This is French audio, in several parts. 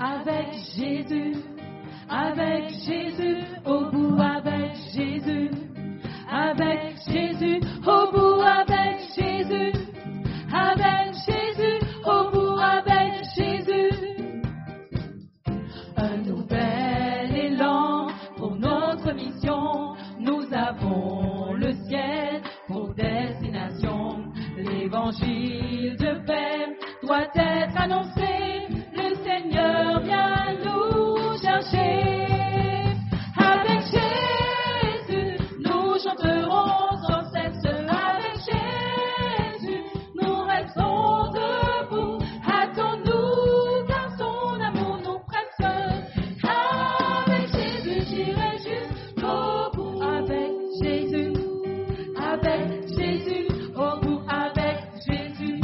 avec Jésus, au bout avec Jésus, au bout avec Jésus, au bout avec Jésus. Un nouvel élan pour notre mission, nous avons le ciel pour destination. L'évangile de paix doit être annoncé, le Seigneur vient nous chercher. Avec Jésus, nous chanterons sans cesse. Avec Jésus, nous restons debout. Hâtons-nous car son amour nous presse. Avec Jésus, j'irai jusqu'au bout. Avec Jésus, au bout avec Jésus.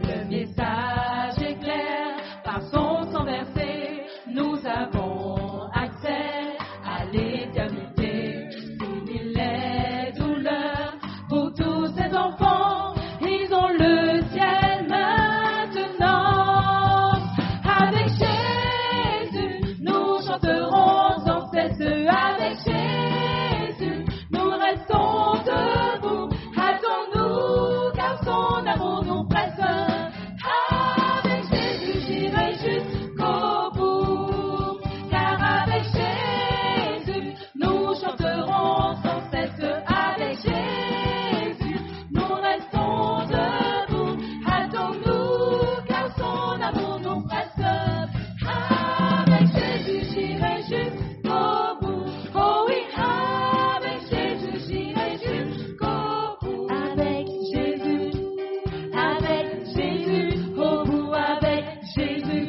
Le message est clair, par son sang versé, nous avons accès à l'éternité. Fini les douleurs pour tous ces enfants, ils ont le ciel maintenant. Avec Jésus, nous chanterons sans cesse. Avec Jésus, nous restons debout. Hâtons-nous car son amour nous presse. Avec Jésus, j'irai jusqu'au bout. Car avec Jésus, nous chanterons sans cesse. Avec Jésus, nous restons debout. Hâtons-nous car son amour nous presse. Avec Jésus, j'irai jusqu'au bout. Oh oui, avec Jésus, j'irai jusqu'au bout. Avec Jésus, au bout avec Jésus,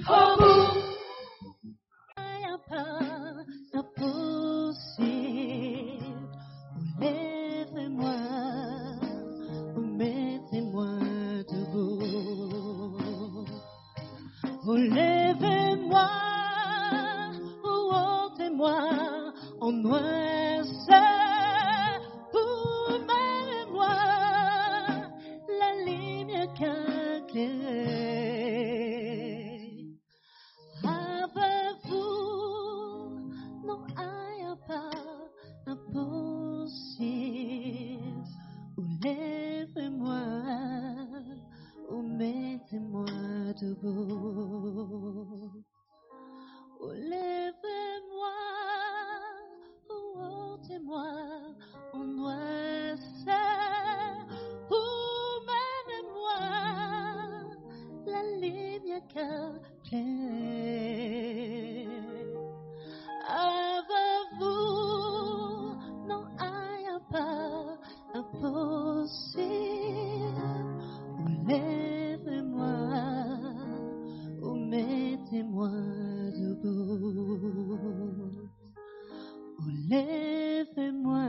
au bout. Impossible, relèvez-moi, mettez-moi debout. Relèvez-moi, ôtez-moi en noirceur, pour-moi la lumière qu'éclairer. Avec vous, non, il n'y a pas impossible. Relèvez-moi, ou mettez-moi debout. Relèvez-moi, ou ôtez-moi en noirceur, ou menez-moi la lumière qu'éclaire. Avec vous, non, il n'y a pas impossible. Relèvez-moi, ou mettez-moi debout. Relèvez-moi,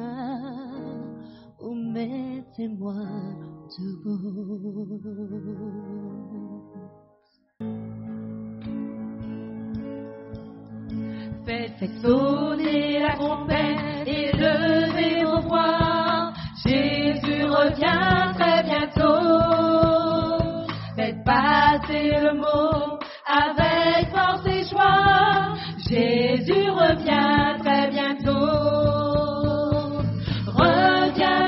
ou mettez-moi debout. Faites sonner la trompette et levez vos voix. Jésus revient très bientôt. Faites passer le mot avec force et joie. Jésus revient très bientôt. Reviens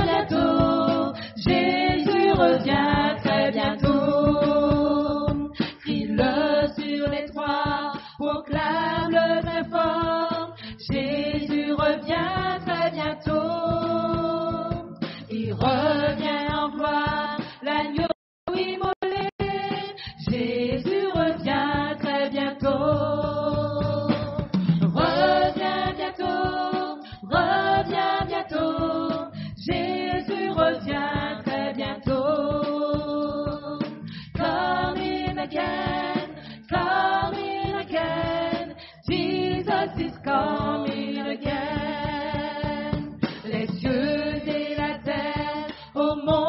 bientôt. Jésus revient très bientôt. Crie-le sur les toits, proclame-le très fort. Jésus revient très bientôt. Il revient en gloire, l'agneau immolé. Jésus revient très bientôt. Reviens bientôt. Jésus revient très bientôt. Coming again. Jesus is coming again. Les cieux et la terre, au monde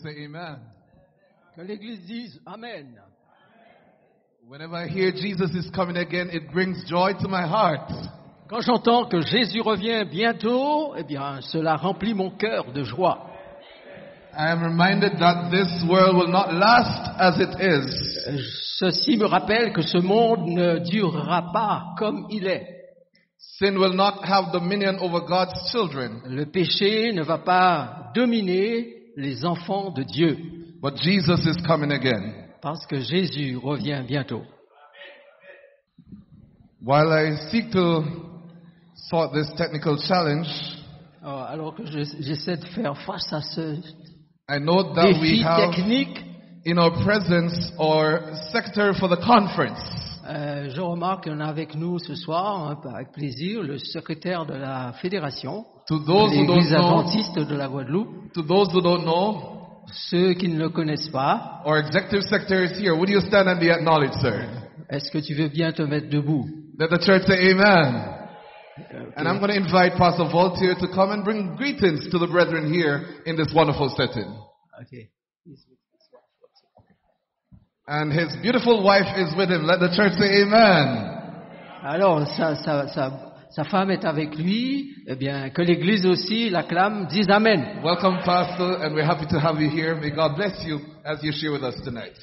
say amen. Que l'Église dise Amen. Whenever I hear Jesus is coming again, it brings joy to my heart. Quand j'entends que Jésus revient bientôt, eh bien, cela remplit mon cœur de joie. I am reminded that this world will not last as it is. Ceci me rappelle que ce monde ne durera pas comme il est. Sin will not have dominion over God's children. Le péché ne va pas dominer les enfants de Dieu, But Jesus is coming again. parce que Jésus revient bientôt. While I seek to sort this technical challenge, Alors que j'essaie de faire face à ce I note that we défi have technique, in our presence our secretary for the conference. je remarque qu'on a avec nous ce soir, avec plaisir, le secrétaire de la fédération, To de those who don't l'Église know, adventiste de la Guadeloupe. to those who don't know, Ceux qui ne le connaissent pas, our executive secretary is here. Would you stand and be acknowledged, sir? est-ce que tu veux bien te mettre debout? Let the church say amen. Ok. And I'm going to invite Pastor Voltaire to come and bring greetings to the brethren here in this wonderful setting. Ok. And his beautiful wife is with him. Let the church say amen. Alors, sa femme est avec lui, eh bien, que l'Église aussi l'acclame, dise Amen. Welcome, Pastor, and we're happy to have you here. May God bless you as you share with us tonight.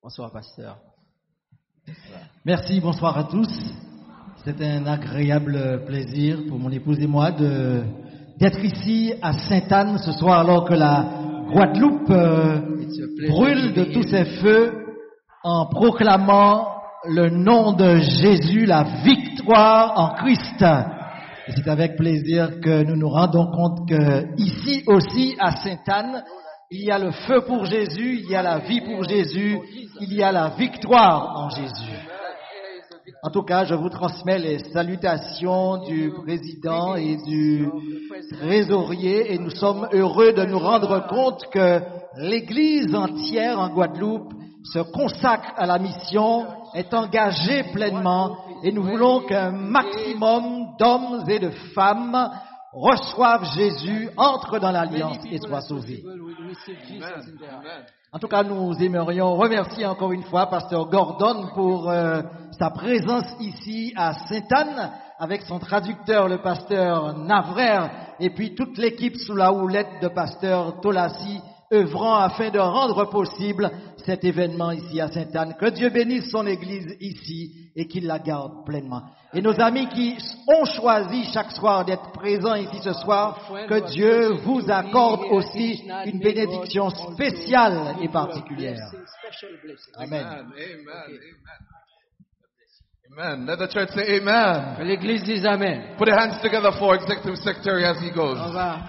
Bonsoir, pasteur. Merci, bonsoir à tous. C'est un agréable plaisir pour mon épouse et moi d'être ici à Sainte-Anne ce soir alors que la Guadeloupe brûle de tous ses feux en proclamant le nom de Jésus, la victoire en Christ. Et c'est avec plaisir que nous nous rendons compte que ici aussi à Sainte-Anne, il y a le feu pour Jésus, il y a la vie pour Jésus, il y a la victoire en Jésus. En tout cas, je vous transmets les salutations du président et du trésorier et nous sommes heureux de nous rendre compte que l'Église entière en Guadeloupe se consacre à la mission, est engagée pleinement et nous voulons qu'un maximum d'hommes et de femmes reçoivent Jésus, entrent dans l'Alliance et soient sauvés. En tout cas, nous aimerions remercier encore une fois Pasteur Gordon pour sa présence ici à Sainte-Anne avec son traducteur, le pasteur Navrer, et puis toute l'équipe sous la houlette de pasteur Tolassi, œuvrant afin de rendre possible cet événement ici à Sainte-Anne. Que Dieu bénisse son Église ici et qu'il la garde pleinement. Et nos amis qui ont choisi chaque soir d'être présents ici ce soir, que Dieu vous accorde aussi une bénédiction spéciale et particulière. Amen. Amen. Let the church say amen. Que l'Église dise Amen. Put your hands together for Executive Secretary as he goes. On va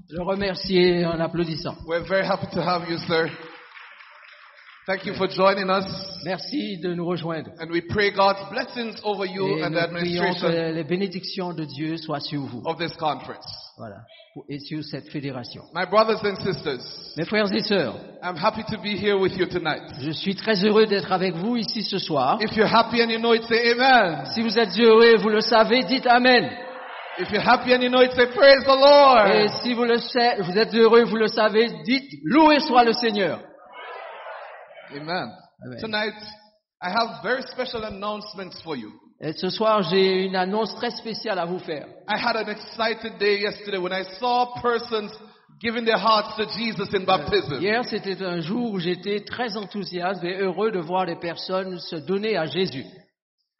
le remercier en applaudissant. We're very happy to have you, sir. Thank you for joining us. Merci de nous rejoindre. And we pray God's blessings over you Et and the nous prions administration que les bénédictions de Dieu soient sur vous. of this conference. Voilà. Et sur cette fédération. My brothers and sisters, Mes frères et sœurs, I'm happy to be here with you tonight. je suis très heureux d'être avec vous ici ce soir. If you're happy and you know it, say amen. Si vous êtes heureux, vous le savez, dites Amen. If you're happy and you know it, say praise the Lord. Et si vous êtes heureux, vous le savez, dites loué soit le Seigneur. Amen. Amen. Tonight, I have very special announcements for you. Et ce soir, j'ai une annonce très spéciale à vous faire. I had an excited day yesterday when I saw persons giving their hearts to Jesus in baptism. Hier, c'était un jour où j'étais très enthousiaste et heureux de voir les personnes se donner à Jésus.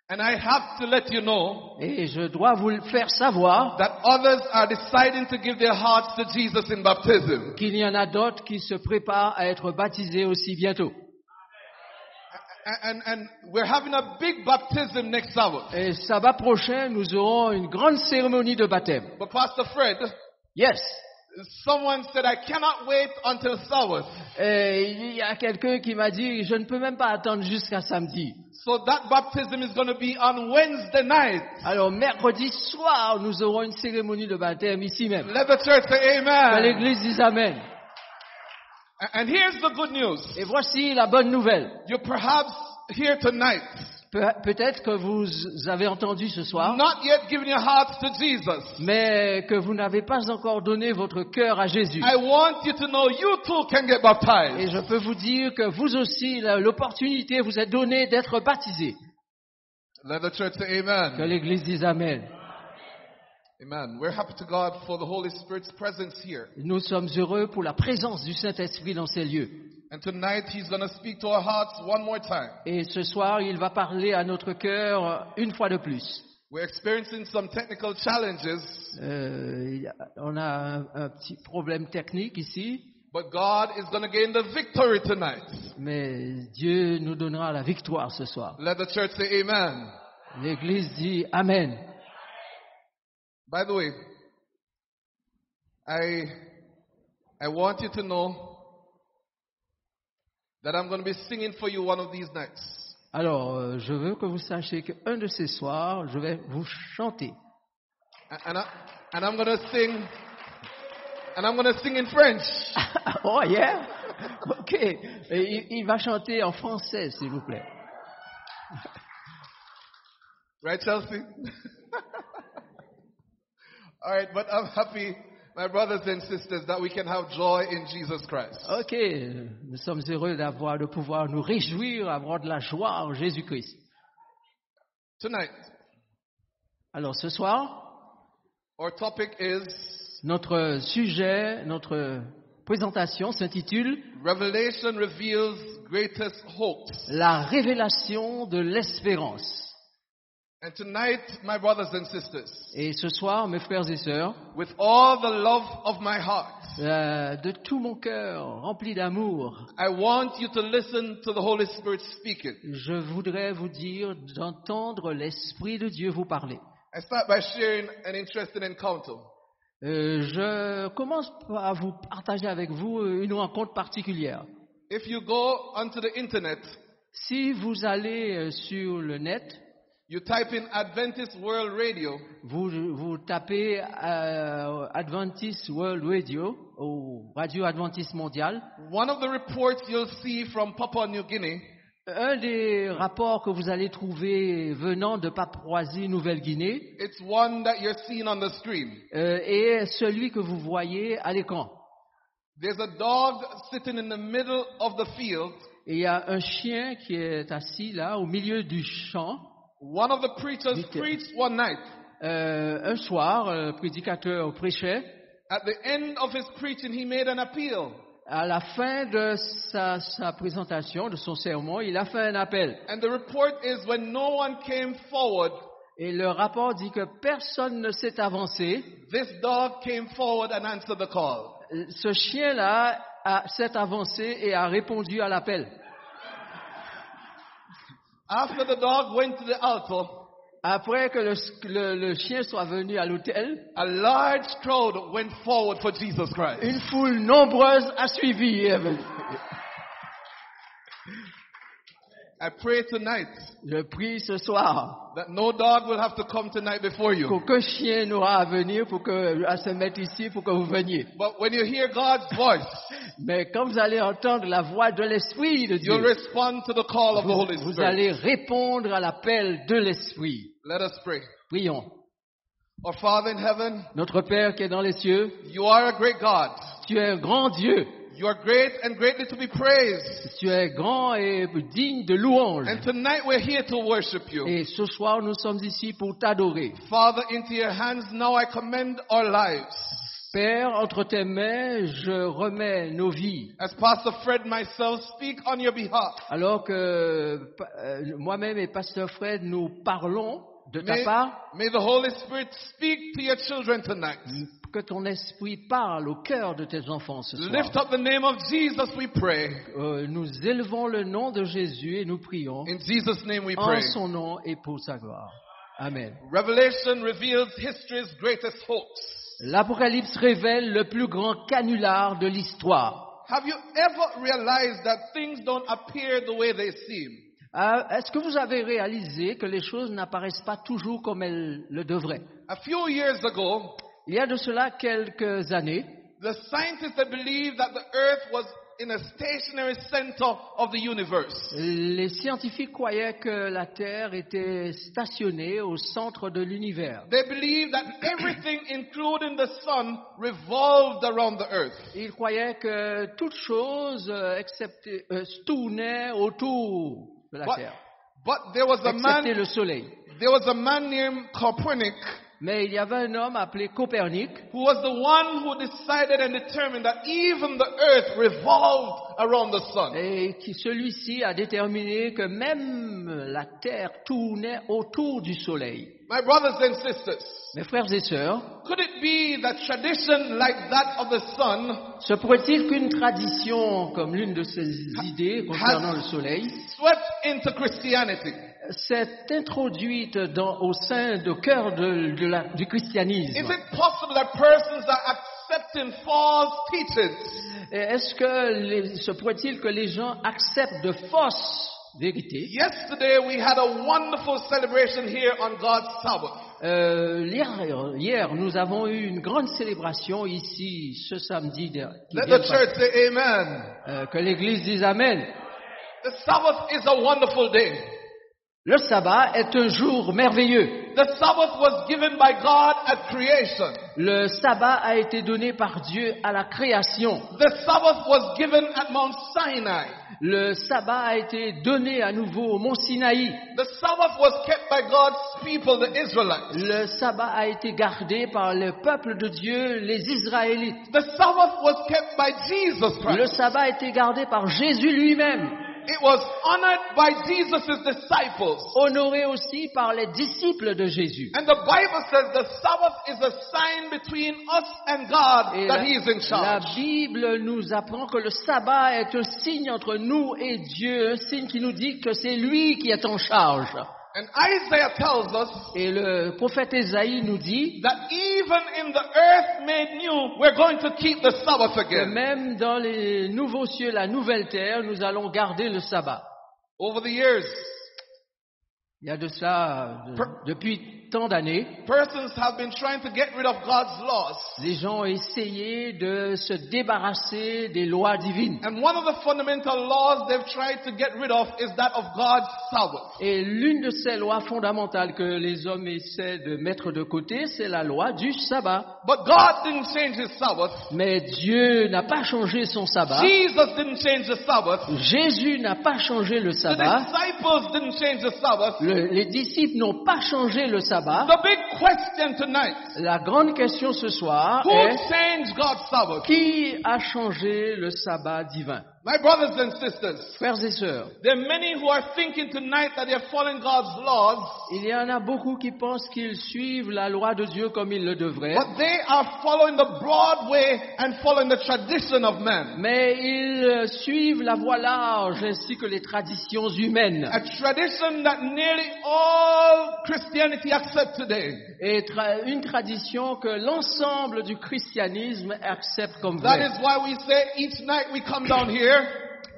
And I have to let you know Et je dois vous le faire savoir that others are deciding to give their hearts to Jesus in baptism. qu'il y en a d'autres qui se préparent à être baptisés aussi bientôt. And we're having a big baptism next Sabbath. Et sabbat prochain, nous aurons une grande cérémonie de baptême. But Pastor Fred, Yes. someone said, I cannot wait until Sabbath. Et il y a quelqu'un qui m'a dit, je ne peux même pas attendre jusqu'à samedi. So that baptism is going to be on Wednesday night. Alors, mercredi soir, nous aurons une cérémonie de baptême ici même. Let the church say Que amen. l'église dise Amen. And here's the good news. Et voici la bonne nouvelle. You're perhaps here tonight Peut-être que vous avez entendu ce soir, not yet given your hearts to Jesus. mais que vous n'avez pas encore donné votre cœur à Jésus. I want you to know you too can get Et baptized. je peux vous dire que vous aussi, l'opportunité vous est donnée d'être baptisé. Let the church say Que amen. l'Église dise Amen. Amen. We're happy to God for the Holy Spirit's presence here. Nous sommes heureux pour la présence du Saint-Esprit dans ces lieux. And tonight He's going to speak to our hearts one more time. Et ce soir, il va parler à notre cœur une fois de plus. We're experiencing some technical challenges, On a un petit problème technique ici, but God is going to gain the victory tonight. mais Dieu nous donnera la victoire ce soir. Let the church say amen. L'Église dit Amen. By the way, I want you to know that I'm going to be singing for you one of these nights. Alors, je veux que vous sachiez qu'un de ces soirs, je vais vous chanter. And I'm going to sing, and I'm going to sing in French. Oh yeah? Ok. Et il va chanter en français, s'il vous plaît. Right, Chelsea? All right, but I'm happy, my brothers and sisters, that we can have joy in Jesus Christ. Ok. Nous sommes heureux de pouvoir nous réjouir, avoir de la joie en Jésus-Christ. Tonight, Alors, ce soir, our topic is notre sujet, notre présentation s'intitule Revelation Reveals Greatest Hopes. La révélation de l'espérance. And tonight, my brothers and sisters, Et ce soir, mes frères et sœurs, with all the love of my heart, de tout mon cœur, rempli d'amour, I want you to listen to the Holy Spirit speaking. je voudrais vous dire d'entendre l'Esprit de Dieu vous parler. I start by sharing an interesting encounter. Je commence à vous partager avec vous une rencontre particulière. If you go onto the internet, Si vous allez sur le net, you type in Adventist World Radio, vous tapez Adventist World Radio, ou Radio Adventiste Mondiale. one of the reports you'll see from Papua New Guinea Un des rapports que vous allez trouver venant de Papouasie-Nouvelle-Guinée it's one that you're seeing on the screen. est celui que vous voyez à l'écran. There's a dog sitting in the middle of the field. Et il y a un chien qui est assis là au milieu du champ. One of the preachers preached one night. Un soir, le prédicateur prêchait. At the end of his preaching, he made an appeal. À la fin de sa présentation, de son sermon, il a fait un appel. And the report is when no one came forward, Et le rapport dit que personne ne s'est avancé. this dog came forward and answered the call. Ce chien-là s'est avancé et a répondu à l'appel. After the dog went to the altar, Après que le chien soit venu à l'autel, a large crowd went forward for Jesus Christ. une foule nombreuse a suivi. I pray tonight Je prie ce soir that no dog will have to come tonight before you. qu'aucun chien n'aura à venir à se mettre ici pour que vous veniez. But when you hear God's voice, Mais quand vous allez entendre la voix de l'Esprit de you'll Dieu, respond to the call of the Holy vous Spirit. allez répondre à l'appel de l'Esprit. Let us pray. Prions. Our Father in heaven, Notre Père qui est dans les cieux, you are a great God. tu es un grand Dieu. You are great and greatly to be praised. Tu es grand et digne de louange. And tonight we're here to worship you. Et ce soir, nous sommes ici pour t'adorer. Father, into your hands now I commend our lives. Père, entre tes mains, je remets nos vies. As Pastor Fred and myself speak on your behalf, Alors que moi-même et Pasteur Fred, nous parlons de ta part, may the Holy Spirit speak to your children tonight. que ton esprit parle au cœur de tes enfants ce soir. Lift up the name of Jesus, we pray. Nous élevons le nom de Jésus et nous prions In Jesus' name we en pray. son nom et pour sa gloire. Amen. Revelation reveals history's greatest hopes. L'Apocalypse révèle le plus grand canular de l'histoire. Have you ever realized that things don't appear the way they seem? Est-ce que vous avez réalisé que les choses n'apparaissent pas toujours comme elles le devraient? A few years ago, Il y a de cela quelques années, the scientists that believed that the earth was in a stationary center of the universe. Les scientifiques croyaient que la Terre était stationnée au centre de l'univers. They believed that everything, including the sun, revolved around the earth. Ils croyaient que toute chose, excepté, tournait autour de la Terre, But there was a excepté man, le Soleil. there was a man named Copernic Mais il y avait un homme appelé Copernic who was the one who decided and determined that even the earth revolved around the sun. et qui celui-ci a déterminé que même la Terre tournait autour du Soleil. My brothers and sisters, Mes frères et sœurs, could it be that tradition like that of the sun se pourrait-il qu'une tradition comme l'une de ces idées concernant le Soleil swept into Christianity? s'est introduite au sein du cœur du christianisme? Is it possible that persons are accepting false teachings? Et est-ce que se pourrait-il que les gens acceptent de fausses vérités? Yesterday we had a wonderful celebration here on God's Sabbath. Hier, nous avons eu une grande célébration ici, ce samedi. Let the church say amen. Que l'Église dise Amen. The Sabbath is a wonderful day. Le sabbat est un jour merveilleux. The Sabbath was given by God at creation. Le sabbat a été donné par Dieu à la création. The Sabbath was given at Mount Sinai. Le sabbat a été donné à nouveau au mont Sinaï. The Sabbath was kept by God's people, the Israelites. Le sabbat a été gardé par le peuple de Dieu, les Israélites. The Sabbath was kept by Jesus Le Christ. sabbat a été gardé par Jésus lui-même, It was honored by Jesus' disciples. honoré aussi par les disciples de Jésus. And the Bible says the Sabbath is a sign between us and God Et that He is in la charge. Bible nous apprend que le sabbat est un signe entre nous et Dieu, un signe qui nous dit que c'est lui qui est en charge. And Isaiah tells us Et le prophète Ésaïe nous dit that even in the earth made new, we're going to keep the Sabbath que again. même dans les nouveaux cieux, la nouvelle terre, nous allons garder le sabbat. Over the years, Il y a de cela, depuis tant d'années, persons have been trying to get rid of God's laws. les gens ont essayé de se débarrasser des lois divines. And one of the fundamental laws they've tried to get rid of is that of God's Sabbath. Et l'une de ces lois fondamentales que les hommes essaient de mettre de côté, c'est la loi du sabbat. But God didn't change His Sabbath. Mais Dieu n'a pas changé son sabbat. Jesus didn't change the Sabbath. Jésus n'a pas changé le The sabbat. disciples didn't change the Sabbath. Les disciples n'ont pas changé le sabbat. The big question tonight, La grande question ce soir who est changed God's Sabbath? qui a changé le sabbat divin? My brothers and sisters, Frères et sœurs, there are many who are thinking tonight that they're following God's laws, il y en a beaucoup qui pensent qu'ils suivent la loi de Dieu comme ils le devraient, but they are following the broad way and following the tradition of man. mais ils suivent la voie large ainsi que les traditions humaines. A tradition that nearly all Christianity accept today. Et une tradition que l'ensemble du christianisme accepte comme That vraie. is why we say each night we come down here,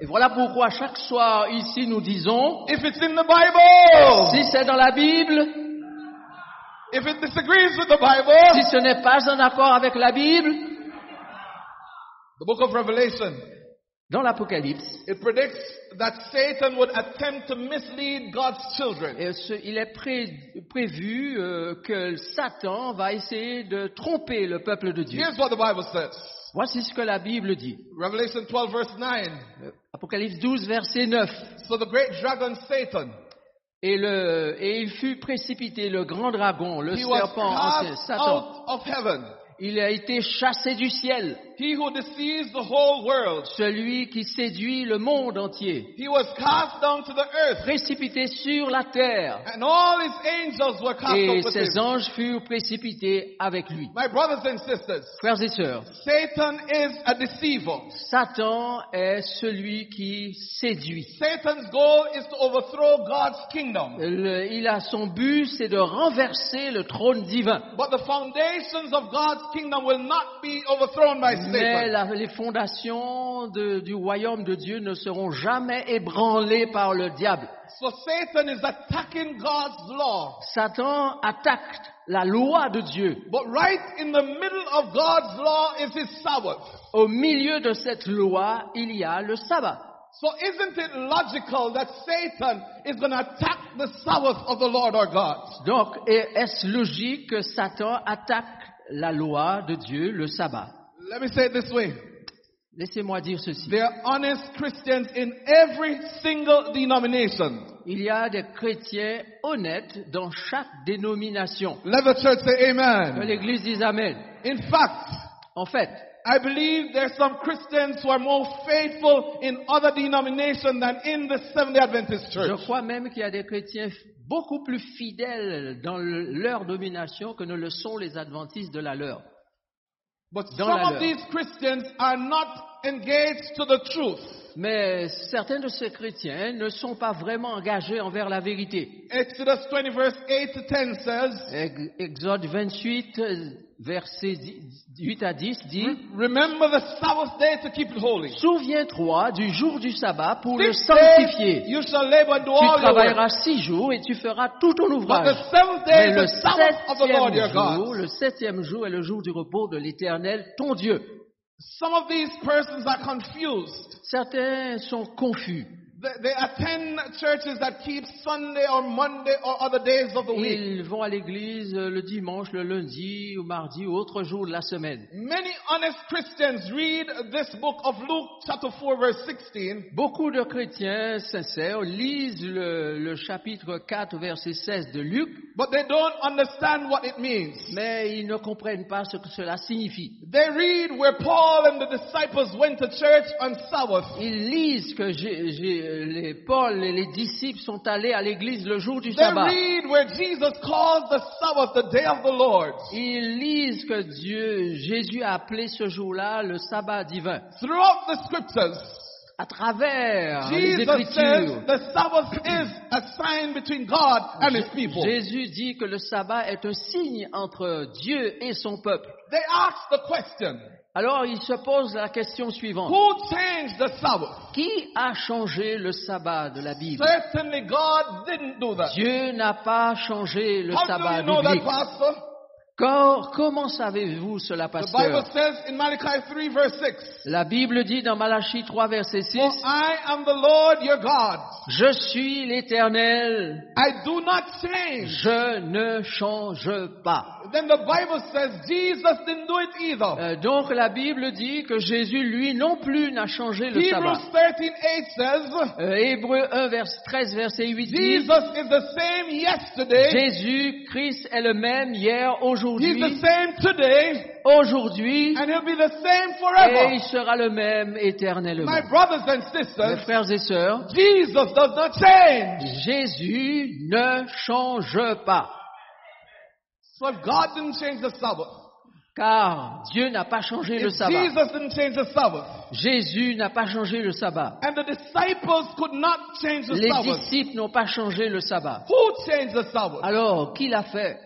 Et voilà pourquoi chaque soir ici nous disons, if it's in the Bible, si c'est dans la Bible, if it disagrees with the Bible, si ce n'est pas en accord avec la Bible, the book of Revelation, dans l'Apocalypse, it predicts that Satan would attempt to mislead God's children. il est prévu que Satan va essayer de tromper le peuple de Dieu. Here's what the Bible says. Voici ce que la Bible dit. Revelation 12 verse 9. Apocalypse 12, verset 9. So the great dragon Satan, Et il fut précipité, le grand dragon, le he was serpent ancien, cast Satan. out of heaven. Il a été chassé du ciel. He who deceives the whole world. Celui qui séduit le monde entier. He was cast down to the earth, Précipité sur la terre. and all his angels were cast Et out with ses him. anges furent précipités avec lui. My brothers and sisters, Frères et sœurs, Satan is a deceiver. Satan est celui qui séduit. Satan's goal is to overthrow God's kingdom. Son but, c'est de renverser le trône divin. But the foundations of God's kingdom will not be overthrown by Satan. Mais Satan. les fondations du royaume de Dieu ne seront jamais ébranlées par le diable. So Satan is attacking God's law. Satan attaque la loi de Dieu. But right in the middle of God's law is his Sabbath. Au milieu de cette loi, il y a le sabbat. So isn't it logical that Satan is going to attack the Sabbath of the Lord our God? Donc, est-ce logique que Satan attaque la loi de Dieu, le sabbat? Let me say it this way. Laissez-moi dire ceci. There are honest Christians in every single denomination. Il y a des chrétiens honnêtes dans chaque dénomination. Let the church say Que amen. l'Église dise Amen. In fact, En fait, I believe there are some Christians who are more faithful in other denominations than in the Seventh-day Adventist je Church. crois même qu'il y a des chrétiens beaucoup plus fidèles dans leur domination que ne le sont les adventistes de la leur. But Dans some la of leur. these Christians are not engaged to the truth. Mais certains de ces chrétiens ne sont pas vraiment engagés envers la vérité. Exodus 20 verse 8 to 10 says, Exode 28, versets 8 à 10 dit, remember the Sabbath day to keep it holy. souviens-toi du jour du sabbat pour le 6 sanctifier. days you shall labor and do Tu all your work. travailleras 6 jours et tu feras tout ton But ouvrage. the seventh day Mais is le the Sabbath of the Lord your God. le septième jour est le jour du repos de l'Éternel, ton Dieu. Some of these persons are confused. Certains sont confus. They attend churches that keep Sunday or Monday or other days of the week. Ils vont à l'église le dimanche, le lundi ou mardi ou autre jour de la semaine. Many honest Christians read this book of Luke chapter 4 verse 16 Beaucoup de chrétiens sincères lisent le chapitre 4, verset 16 de Luc, but they don't understand what it means. mais ils ne comprennent pas ce que cela signifie. They read where Paul and the disciples went to church on Sabbath. Ils lisent que Paul et les disciples sont allés à l'église le jour du They sabbat. read where Jesus calls the Sabbath the day of the Lord. Ils lisent que Jésus a appelé ce jour-là le sabbat divin. Throughout the scriptures, À travers les Jesus Écritures, says the Sabbath is a sign between God and his people. Jésus dit que le sabbat est un signe entre Dieu et son peuple. They ask the question, Alors il se pose la question suivante. who changed the Sabbath? Qui a changé le sabbat de la Bible? Certainly God didn't do that. Dieu n'a pas changé le How do sabbat you know that, biblique. Pastor? Comment savez-vous cela, The Bible pasteur? says in Malachi 3 verse 6, La Bible dit dans Malachie 3, verset 6, for I am the Lord your God. Je suis l'Éternel, I do not change. je ne change pas. Then the Bible says Jesus didn't do it either. Donc la Bible dit que Jésus, lui non plus, n'a changé le Hebrews sabbat. 13:8 says, Hébreux 1, verset 13, verset 8 dit, Jesus is the same yesterday. Jésus Christ est le même hier, He's aujourd'hui, the same today, aujourd'hui, and he'll be the same et forever. il sera le même éternellement. My brothers and Mes sisters, frères et sœurs, Jesus does not change. Jésus ne change pas, So if God didn't change the Sabbath, car Dieu n'a pas changé le if sabbat. Jesus didn't change the Sabbath, Jésus n'a pas changé le sabbat. and the disciples could not change the Les Sabbath, disciples n'ont pas changé le sabbat. who changed the Sabbath? Alors, qui l'a fait?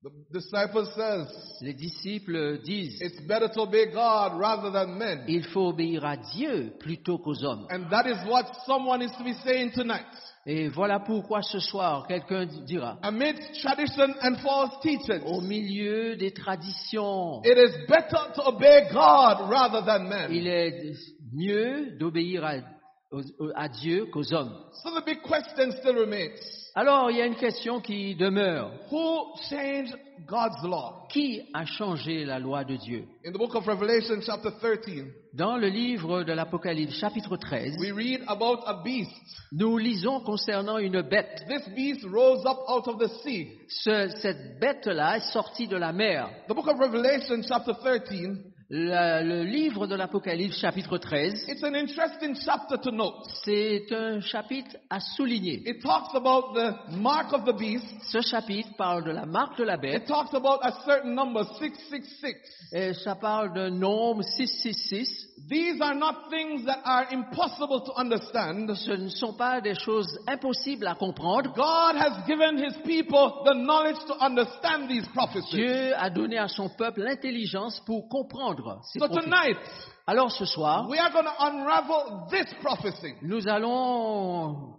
The disciple says, Les disciples disent, it's better to obey God rather than men. il faut obéir à Dieu plutôt qu'aux hommes. And that is what someone is to be saying tonight. Et voilà pourquoi ce soir, quelqu'un dira, Amidst tradition and false teaching, au milieu des traditions, it is better to obey God rather than men. il est mieux d'obéir à Dieu qu'aux hommes. So the big question still remains. Alors, il y a une question qui demeure. Who changed God's law? Qui a changé la loi de Dieu? In the book of Revelation chapter 13, Dans le livre de l'Apocalypse, chapitre 13, we read about a beast. nous lisons concernant une bête. This beast rose up out of the sea. Cette bête-là est sortie de la mer. The book of Revelation chapter 13, Le livre de l'Apocalypse, chapitre 13, it's an interesting chapter to note. c'est un chapitre à souligner. It talks about the mark of the beast. Ce chapitre parle de la marque de la It bête, talks about a certain number, 666. et ça parle d'un nombre 666. These are not things that are impossible to understand. Ce ne sont pas des choses impossibles à comprendre. God has given his people the knowledge to understand these prophecies. Dieu a donné à son peuple l'intelligence pour comprendre comprendre ces So prophéties. tonight, Alors ce soir, we are going to unravel this prophecy. nous allons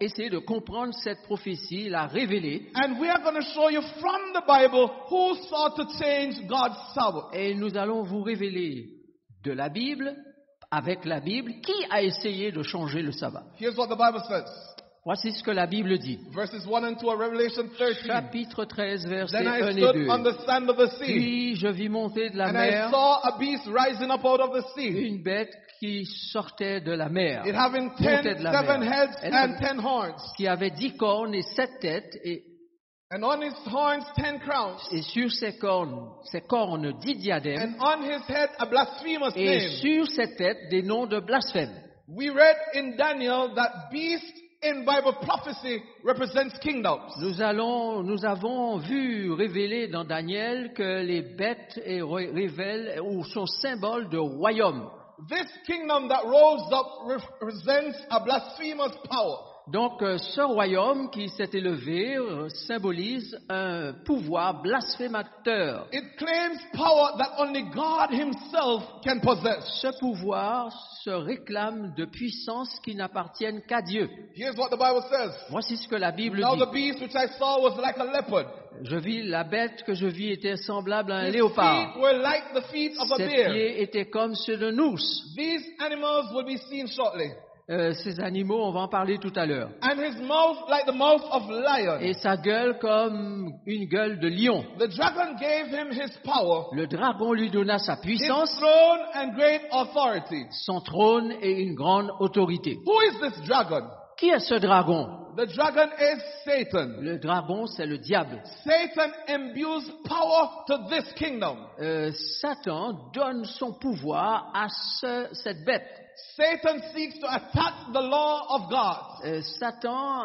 essayer de comprendre cette prophétie, la révéler, And we are going to show you from the Bible who sought to change God's Sabbath. et nous allons vous révéler de la Bible, avec la Bible, qui a essayé de changer le sabbat. Here's what the Bible says. Voici ce que la Bible dit. Verses 1 and 2 of Revelation 13. Chapitre 13, versets Then 1 I et stood 2. on the sand of the sea, Puis je vis monter de la and I mer saw a beast rising up out of the sea. une bête qui sortait de la mer, It having montait de la seven mer, heads Elle and 10 horns, qui avait 10 cornes et 7 têtes, and on his horns 10 crowns, et sur ses cornes 10 diadèmes, and on his head a blasphemous et name. sur ses têtes des noms de blasphème. We read in Daniel that beast in Bible prophecy represents kingdoms. Nous avons vu révéler dans Daniel que les bêtes révèlent ou sont symboles de royaumes. This kingdom that rose up represents a blasphemous power. Donc, ce royaume qui s'est élevé symbolise un pouvoir blasphémateur. It claims power that only God himself can possess. Ce pouvoir se réclame de puissances qui n'appartiennent qu'à Dieu. Here's what the Bible says. Voici ce que la Bible Now the dit. beast which I saw was like a leopard. La bête que je vis était semblable à un His léopard. feet were like the feet of a Ses bear. pieds étaient comme ceux d'un ours. These animals will be seen shortly. Ces animaux, on va en parler tout à l'heure. And his mouth like the mouth of lion. Et sa gueule comme une gueule de lion. The dragon gave him his power, Le dragon lui donna sa his puissance, throne and great authority. son trône et une grande autorité. Who is this dragon? Qui est ce dragon? The dragon is Satan. Le dragon, c'est le diable. Satan imbues power to this kingdom. Satan donne son pouvoir à cette bête. Satan seeks to attack the law of God. Satan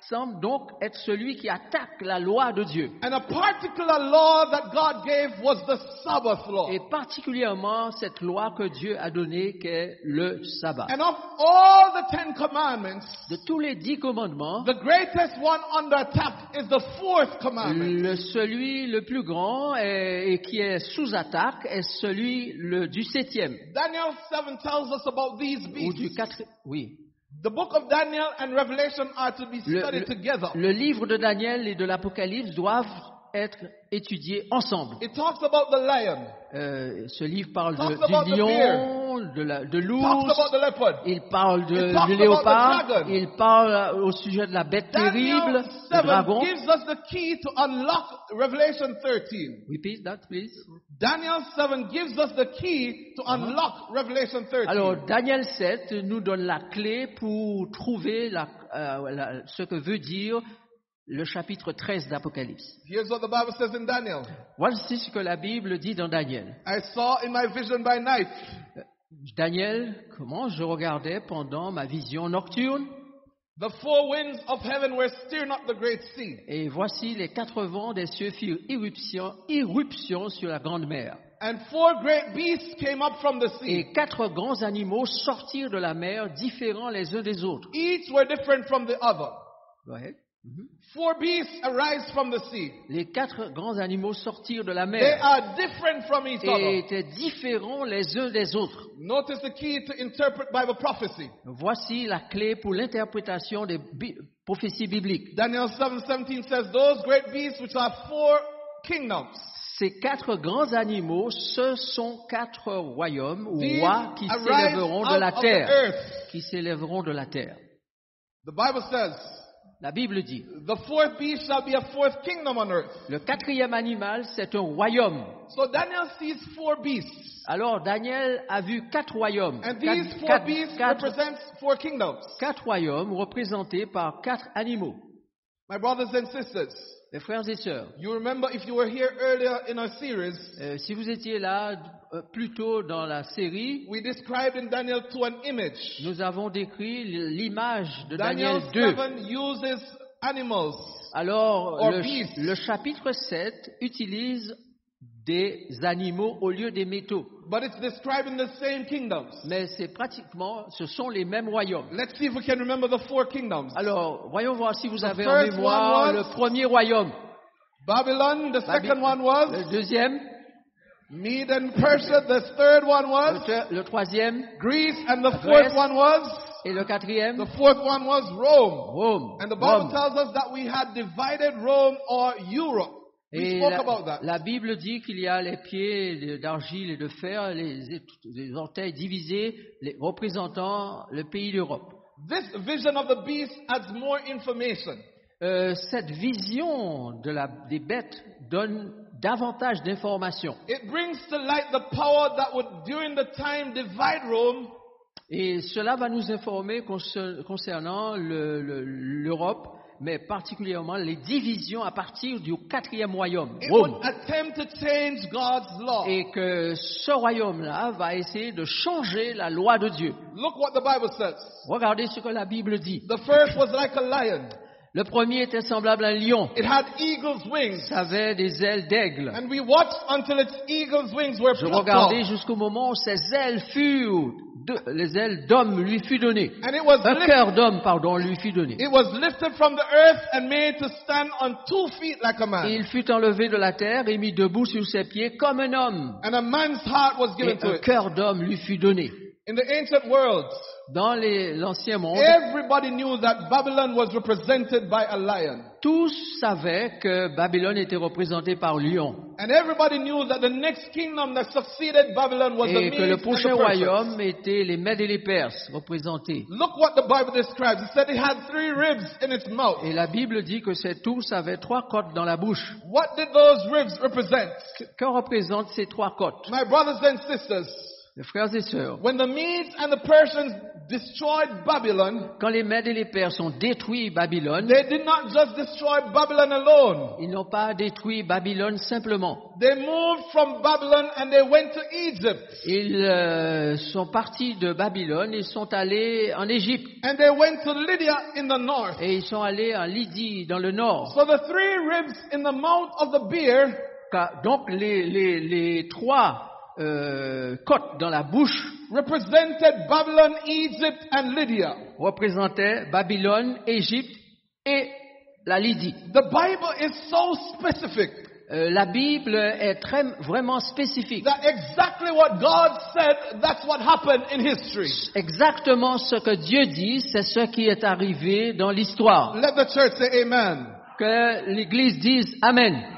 semble donc être celui qui attaque la loi de Dieu. And a particular law that God gave was the Sabbath law. Et particulièrement cette loi que Dieu a donnée, qu'est le sabbat. And of all the 10 commandments, De tous les 10 commandements, the greatest one under attack is the fourth commandment. celui le plus grand et qui est sous attaque est celui du 7e. Daniel 7 tells us about these Ou du beasts. 4. Oui. The book of Daniel and Revelation are to be studied together. Le livre de Daniel et de l'Apocalypse doivent être étudiés ensemble. It talks about the lion, Ce livre parle Talks about du the lion, bear. de talks l'ours, about the leopard. il parle It du talks about léopard, the dragon. il parle au sujet de la bête terrible, Daniel le 7 dragon. gives us the key to unlock Revelation 13. Repeat that, please. Daniel 7 gives us the key to unlock Revelation 13. Alors, Daniel 7 nous donne la clé pour trouver ce que veut dire le chapitre 13 d'Apocalypse. Here's what the Bible says in Daniel. Voici ce que la Bible dit dans Daniel. I saw in my vision by night Daniel, comment je regardais pendant ma vision nocturne, the four winds of heaven were stirring up the great sea. et voici les 4 vents des cieux firent irruption sur la grande mer. And four great beasts came up from the sea. Et 4 grands animaux sortirent de la mer, différents les uns des autres. Each were different from the other. Go ahead. Four beasts arise from the sea. Les 4 grands animaux sortirent de la They mer are different from each et other. étaient différents les uns des autres. Notice the key to interpret Bible prophecy. Voici la clé pour l'interprétation des prophéties bibliques. Daniel 7:17 says, those great beasts which are four kingdoms. Ces 4 grands animaux, ce sont 4 royaumes ou These rois qui arise s'élèveront de out la of the terre. earth. Qui s'élèveront de la terre. The Bible says, La Bible dit, the fourth beast shall be a fourth kingdom on earth. le 4e animal, c'est un royaume. So Daniel sees four beasts. Alors Daniel a vu 4 royaumes. And these four beasts represent four kingdoms. 4 royaumes représentés par 4 animaux. My brothers and sisters, Mes frères et sœurs, you remember if you were here earlier in our series, si vous étiez là plus tôt dans la série, we described in Daniel 2 an image. nous avons décrit l'image de Daniel Daniel 2. 7 uses animals. Alors, Or beasts. le chapitre 7 utilise des animaux au lieu des métaux. But it's describing the same kingdoms. Mais ce sont les mêmes royaumes. Let's see if we can remember the four kingdoms. Alors, voyons voir si vous avez en first mémoire one was le premier royaume. Babylon, the second one was Le deuxième, Mede and Persia. The third one was Le troisième, Greece, and the Grèce. fourth one was et le quatrième, the fourth one was Rome. Rome. And the Bible Rome. tells us that we had divided Rome or Europe. We Et spoke about that. la Bible dit qu'il y a les pieds d'argile et de fer, les orteils divisés, les représentant le pays d'Europe. This vision of the beast adds more information. Cette vision des bêtes donne davantage d'informations. It brings to light the power that would, during the time, divide Rome. Et cela va nous informer concernant l'Europe, mais particulièrement les divisions à partir du quatrième royaume, It Rome. would attempt to change God's law. Et que ce royaume-là va essayer de changer la loi de Dieu. Look what the Bible says. Regardez ce que la Bible dit. The first was like a lion. Le premier était semblable à un lion. It had eagle's wings. Ça avait des ailes d'aigle. And we watched until its eagle's wings were Je plucked regardais off. jusqu'au moment où ses ailes les ailes d'homme lui fut données. And it was Un lifted. cœur d'homme, pardon, lui fut donné. It was lifted from the earth and made to stand on 2 feet like a Et man. il fut enlevé de la terre et mis debout sur ses pieds comme un homme. And a man's heart was Et given to un it. cœur d'homme lui fut donné. In the ancient world, Dans l'ancien monde, everybody knew that Babylon was represented by a lion. tous savaient que Babylone était représentée par lion. And everybody knew that the next kingdom that succeeded Babylon was the Et que le Medes and prochain the Persians. royaume était les Mèdes et les Perses représentés. Look what the Bible describes. It said it had 3 ribs in its mouth. Et la Bible dit que ces tous avaient 3 côtes dans la bouche. What did those ribs represent? Que représentent ces 3 côtes? My brothers and sisters, Mes frères et sœurs, when the Medes and the Persians destroyed Babylon, quand les Mèdes et les Perses ont détruit Babylone, they did not just destroy Babylon alone. ils n'ont pas détruit Babylone simplement. They moved from Babylon and they went to Egypt. Ils sont partis de Babylone et sont allés en Égypte. And they went to Lydia in the north. Et ils sont allés en Lydie, dans le nord. So the 3 ribs in the mouth of the bear Donc les 3 côtes dans la bouche represented Babylon, Egypt, and Lydia. représentaient Babylone, Égypte et la Lydie. The Bible is so specific La Bible est vraiment spécifique. that exactly what God said, that's what happened in history. Exactement ce que Dieu dit, c'est ce qui est arrivé dans l'histoire. Let the church say amen. Que l'Église dise Amen.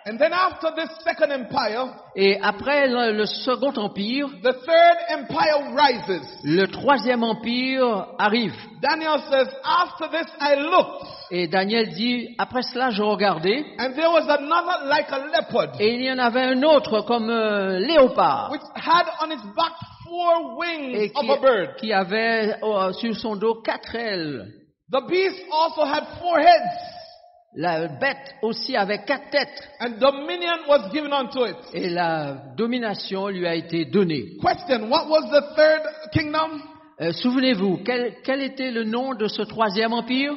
And then after this second empire, Et après le second empire, the third empire rises. le troisième empire arrive. Daniel says, after this I looked, Et Daniel dit, après cela, je regardais, and there was another like a leopard, et il y en avait un autre comme un léopard, which had on its back 4 wings et of a bird. qui avait sur son dos 4 ailes. The beast also had 4 heads, La bête aussi avait 4 têtes, and dominion was given unto it. et la domination lui a été donnée. Question, what was the third kingdom? Souvenez-vous, quel était le nom de ce troisième empire?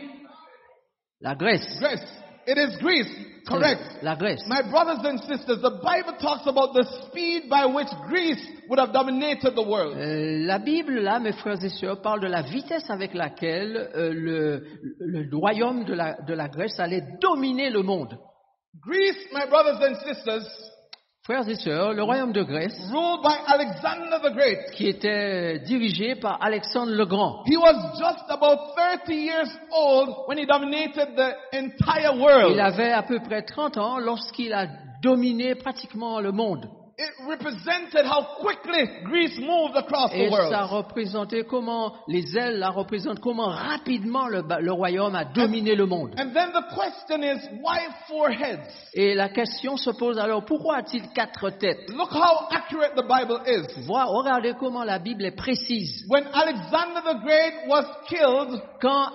La Grèce. Greece. It is Greece. Correct. La Grèce. My brothers and sisters, the Bible talks about the speed by which Greece would have dominated the world. La Bible, là, mes frères et sœurs, parle de la vitesse avec laquelle le royaume de la Grèce allait dominer le monde. Greece, my brothers and sisters, Frères et sœurs, le royaume de Grèce, ruled by Alexander the Great. qui était dirigé par Alexandre le Grand. He was just about 30 years old when he dominated the entire world. Il avait à peu près 30 ans lorsqu'il a dominé pratiquement le monde. It represented how quickly Greece moved across Et the world. ça représentait comment, les ailes là représentent comment rapidement le royaume a dominé le monde. And then the question is, why 4 heads? Et la question se pose alors, pourquoi a-t-il 4 têtes? Look how accurate the Bible is. Regardez comment la Bible est précise. When Alexander the Great was killed, Quand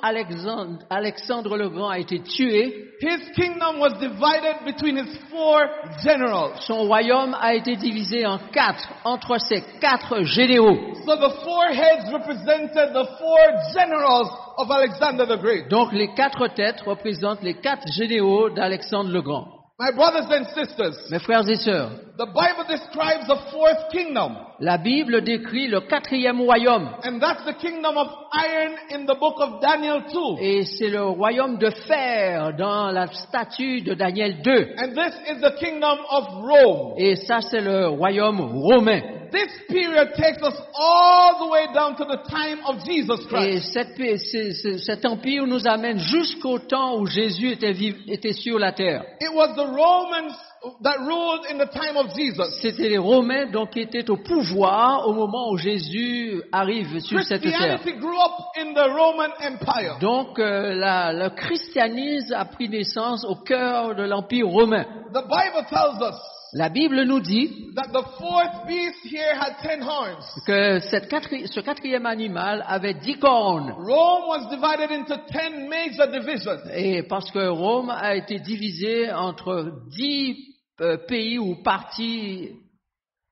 Alexandre le Grand a été tué, his kingdom was divided between his 4 generals. son royaume a été divisé en 4 entre ses 4 généraux. So the 4 heads represented the 4 generals of Alexander the Great. Donc les 4 têtes représentent les 4 généraux d'Alexandre le Grand. My brothers and sisters, Mes frères et sœurs, the Bible describes a fourth kingdom, la Bible décrit le 4e royaume. and that's the kingdom of iron in the book of Daniel 2. Et c'est le royaume de fer dans la statue de Daniel 2. And this is the kingdom of Rome. Et ça, c'est le royaume romain. This period takes us all the way down to the time of Jesus Et Christ. cet empire nous amène jusqu'au temps où Jésus était sur la terre. It was the Romans that ruled in the time of Jesus. C'était les Romains donc qui étaient au pouvoir au moment où Jésus arrive sur cette terre. Christianity grew up in the Roman Empire. Donc le christianisme a pris naissance au cœur de l'empire romain. The Bible tells us La Bible nous dit that the fourth beast here had 10 horns. que ce 4e animal avait 10 cornes. Rome was divided into 10 major divisions. Et parce que Rome a été divisé entre 10 pays ou parties.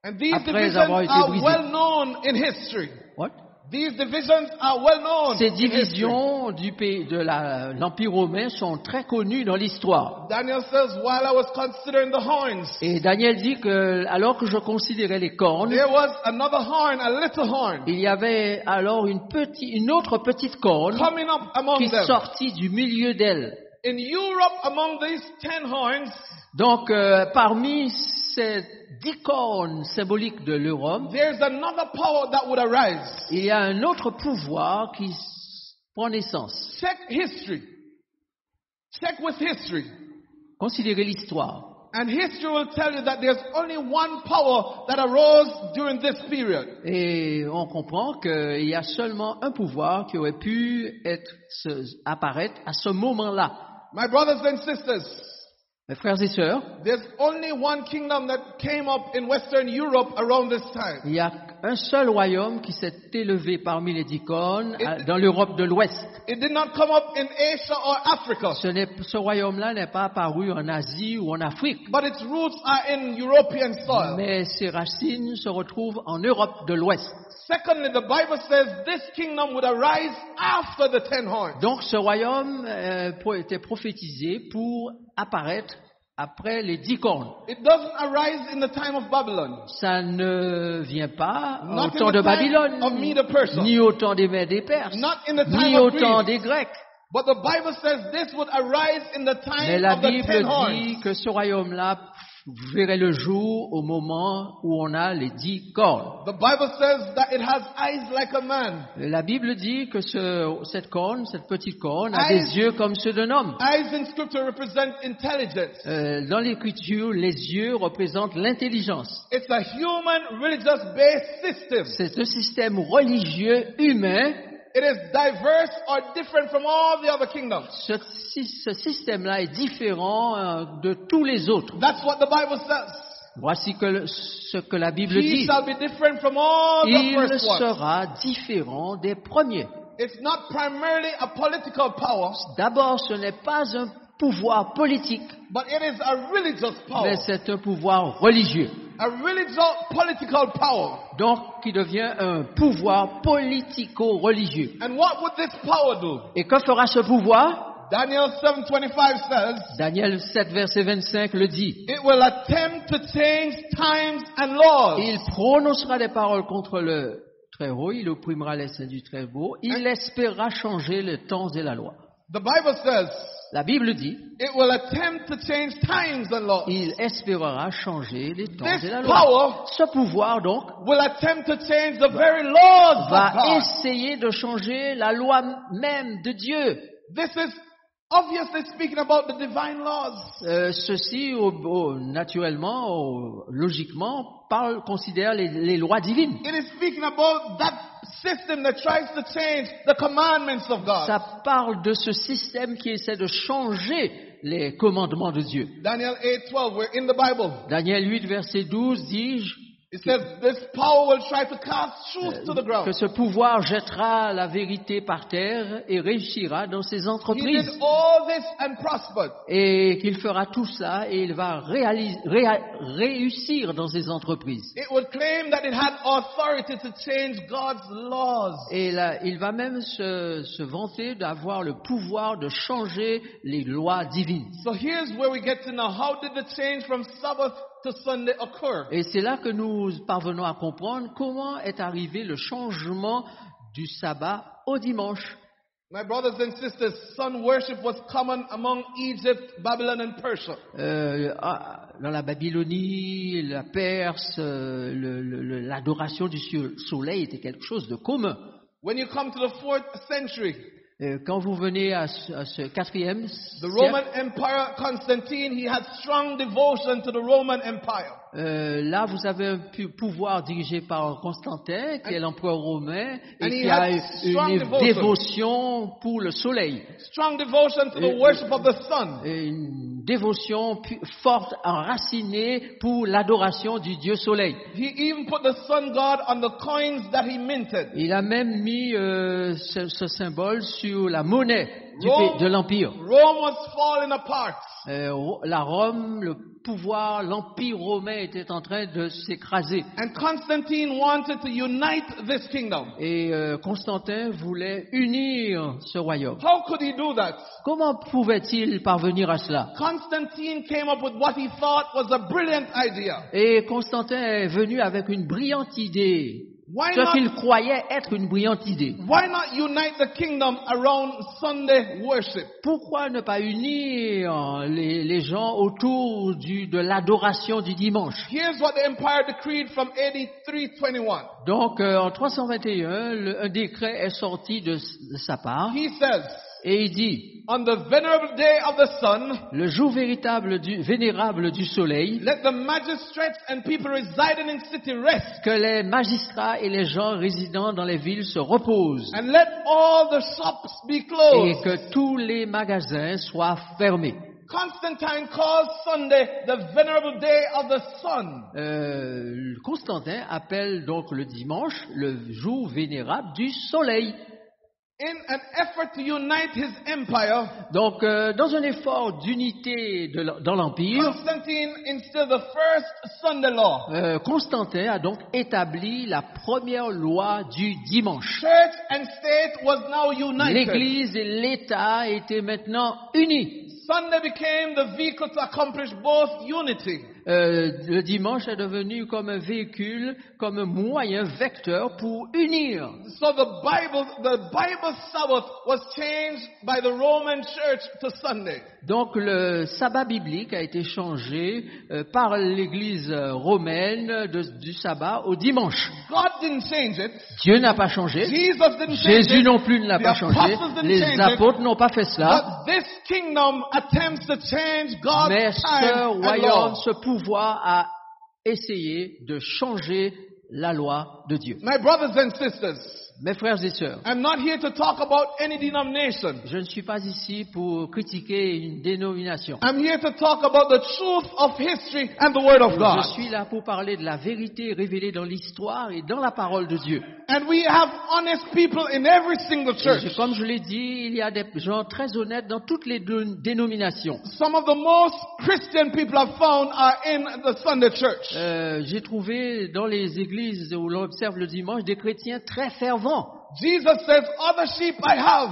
And these Après divisions avoir été are brisés. well known in history. What? These divisions are well known Ces in history. divisions du pays de l'Empire romain sont très connues dans l'histoire. Daniel says, while I was considering the horns, Et Daniel dit que alors que je considérais les cornes, there was another horn, a little horn, il y avait alors une autre petite corne coming up among qui them. sortit du milieu d'elle. In Europe, among these 10 horns, Donc parmi ces 10 cornes symboliques de l'Europe, there's another power that would arise. il y a un autre pouvoir qui prend naissance. Check history. Check with history. Considérez l'histoire. And history will tell you that there's only one power that arose during this period. Et on comprend qu'il y a seulement un pouvoir qui aurait pu apparaître à ce moment-là. My brothers and sisters, Mes frères et sœurs, there's only one kingdom that came up in Western Europe around this time. il y a un seul royaume qui s'est élevé parmi les 10 cornes dans l'Europe de l'Ouest. It did not come up in Asia or Africa, Ce royaume-là n'est pas apparu en Asie ou en Afrique, but its roots are in European soil. mais ses racines se retrouvent en Europe de l'Ouest. Secondly, the Bible says this kingdom would arise after the 10 horns. Donc ce royaume était prophétisé pour apparaître après les 10 cornes. It doesn't arise in the time of Babylon, Ça ne vient pas Not au in temps the de time Babylone, of Medo-Persia. ni au temps des Mèdes et des Perses, not in the time ni of au temps Greece. des Grecs. But the Bible says this would arise in the Mais time la of the 10 Bible horns. dit que ce royaume-là verrait le jour au moment où on a les 10 cornes. The Bible says that it has eyes like a man. La Bible dit que cette petite corne, a Eyes- des yeux comme ceux d'un homme. Eyes in scripture represent intelligence. Dans l'écriture, les yeux représentent l'intelligence. It's a human religious based system. C'est un système religieux humain. It is diverse or different from all the other kingdoms. Ce système-là est différent de tous les autres. That's what the Bible says. Voici ce que la Bible He dit. shall be different from all the Il first ones. sera différent des premiers. It's not primarily a political power, D'abord, ce n'est pas un pouvoir politique, but it is a religious power. mais c'est un pouvoir religieux. A religious political power. Donc, qui devient un pouvoir politico-religieux. And what would this power do? Et que fera ce pouvoir? Daniel 7:25 says, Daniel 7, verset 25 le dit. it will attempt to change times and laws. Il prononcera des paroles contre le Très-Haut, il opprimera les saints du Très-Haut, il espérera changer les temps et la loi. The Bible says, La Bible dit, it will attempt to change times and laws. il espérera changer les temps This et la power loi. Ce pouvoir, donc, will attempt to change the very laws of va God. essayer de changer la loi même de Dieu. This is obviously speaking about the divine laws. Ceci, naturellement, logiquement, considère les lois divines. It is speaking about that system that tries to change the commandments of God. Ça parle de ce système qui essaie de changer les commandements de Dieu. Daniel 8:12, we're in the Bible. Daniel 8, verset 12 dit, It says this power will try to cast truth to the que ground. ce pouvoir jettera la vérité par terre et réussira dans ses He did entreprises. all this and prospered. Et qu'il fera tout ça et il va réussir dans ses entreprises. It would claim that it had authority to change God's laws. Et là, il va même se vanter d'avoir le pouvoir de changer les lois divines. So here's where we get to know, how did the change from Sabbath to Sunday occur? Et c'est là que nous parvenons à comprendre comment est arrivé le changement du sabbat au dimanche. My brothers and sisters, sun worship was common among Egypt, Babylon and Persia. Dans la Babylonie, la Perse, l'adoration du soleil était quelque chose de commun. When you come to the 4th century, Quand vous venez à ce 4e the Roman Empire, Constantine, he had strong devotion to the Roman Empire. là, vous avez un pouvoir dirigé par Constantin, qui est l'empereur romain, et And qui he a had strong une devotion. dévotion pour le soleil. Strong devotion to the worship of the sun. Et une dévotion forte, enracinée pour l'adoration du Dieu soleil. He even put the sun god on the coins that he minted. Il a même mis ce symbole sur la monnaie de l'Empire. Rome was falling apart. La Rome, le pouvoir, l'Empire romain était en train de s'écraser. And Constantine wanted to unite this kingdom. Et Constantin voulait unir ce royaume. How could he do that? Comment pouvait-il parvenir à cela? Constantine came up with what he thought was a brilliant idea. Et Constantin est venu avec une brillante idée. Why Ce qu'il not, croyait être une brillante idée. why not unite the kingdom around Sunday worship? Pourquoi ne pas unir les gens autour de l'adoration du dimanche? Here's what the empire decreed from AD 321. Donc, en 321, un décret est sorti de sa part, He says, et il dit, on the venerable day of the sun, le jour vénérable du soleil, let the magistrates and people residing in city rest, que les magistrats et les gens résidant dans les villes se reposent, and let all the shops be et closed. que tous les magasins soient fermés. Constantine calls Sunday the venerable day of the sun. Constantin appelle donc le dimanche le jour vénérable du soleil. In an effort to unite his empire, Donc, dans un effort d'unité dans l'Empire, Constantine instilled the first Sunday law. Constantin a donc établi la première loi du dimanche. Church and state was now united. L'Église et l'État étaient maintenant unis. Sunday became the vehicle to accomplish both unity. Le dimanche est devenu comme un véhicule, comme un moyen vecteur pour unir. So the Bible Sabbath was changed by the Roman Church to Sunday. Donc le sabbat biblique a été changé par l'Église romaine du sabbat au dimanche. God didn't change it. Dieu n'a pas changé. Jesus didn't change Jésus it. non plus ne l'a The pas changé. apostles didn't Les change it. apôtres n'ont pas fait cela. But this kingdom attempts to change God's Mais ce time and royaume, law. ce pouvoir a essayé de changer la loi de Dieu. My brothers and sisters, Mes frères et sœurs, I'm not here to talk about any denomination. je ne suis pas ici pour critiquer une dénomination. I'm here to talk about the truth of history and the Word of God. Je suis là pour parler de la vérité révélée dans l'histoire et dans la parole de Dieu. And we have honest people in every single church. Comme je l'ai dit, il y a des gens très honnêtes dans toutes les dénominations. Some of the most Christian people I've found are in the Sunday church. J'ai trouvé dans les églises où l'on observe le dimanche des chrétiens très fervents. Jesus says, other sheep I have,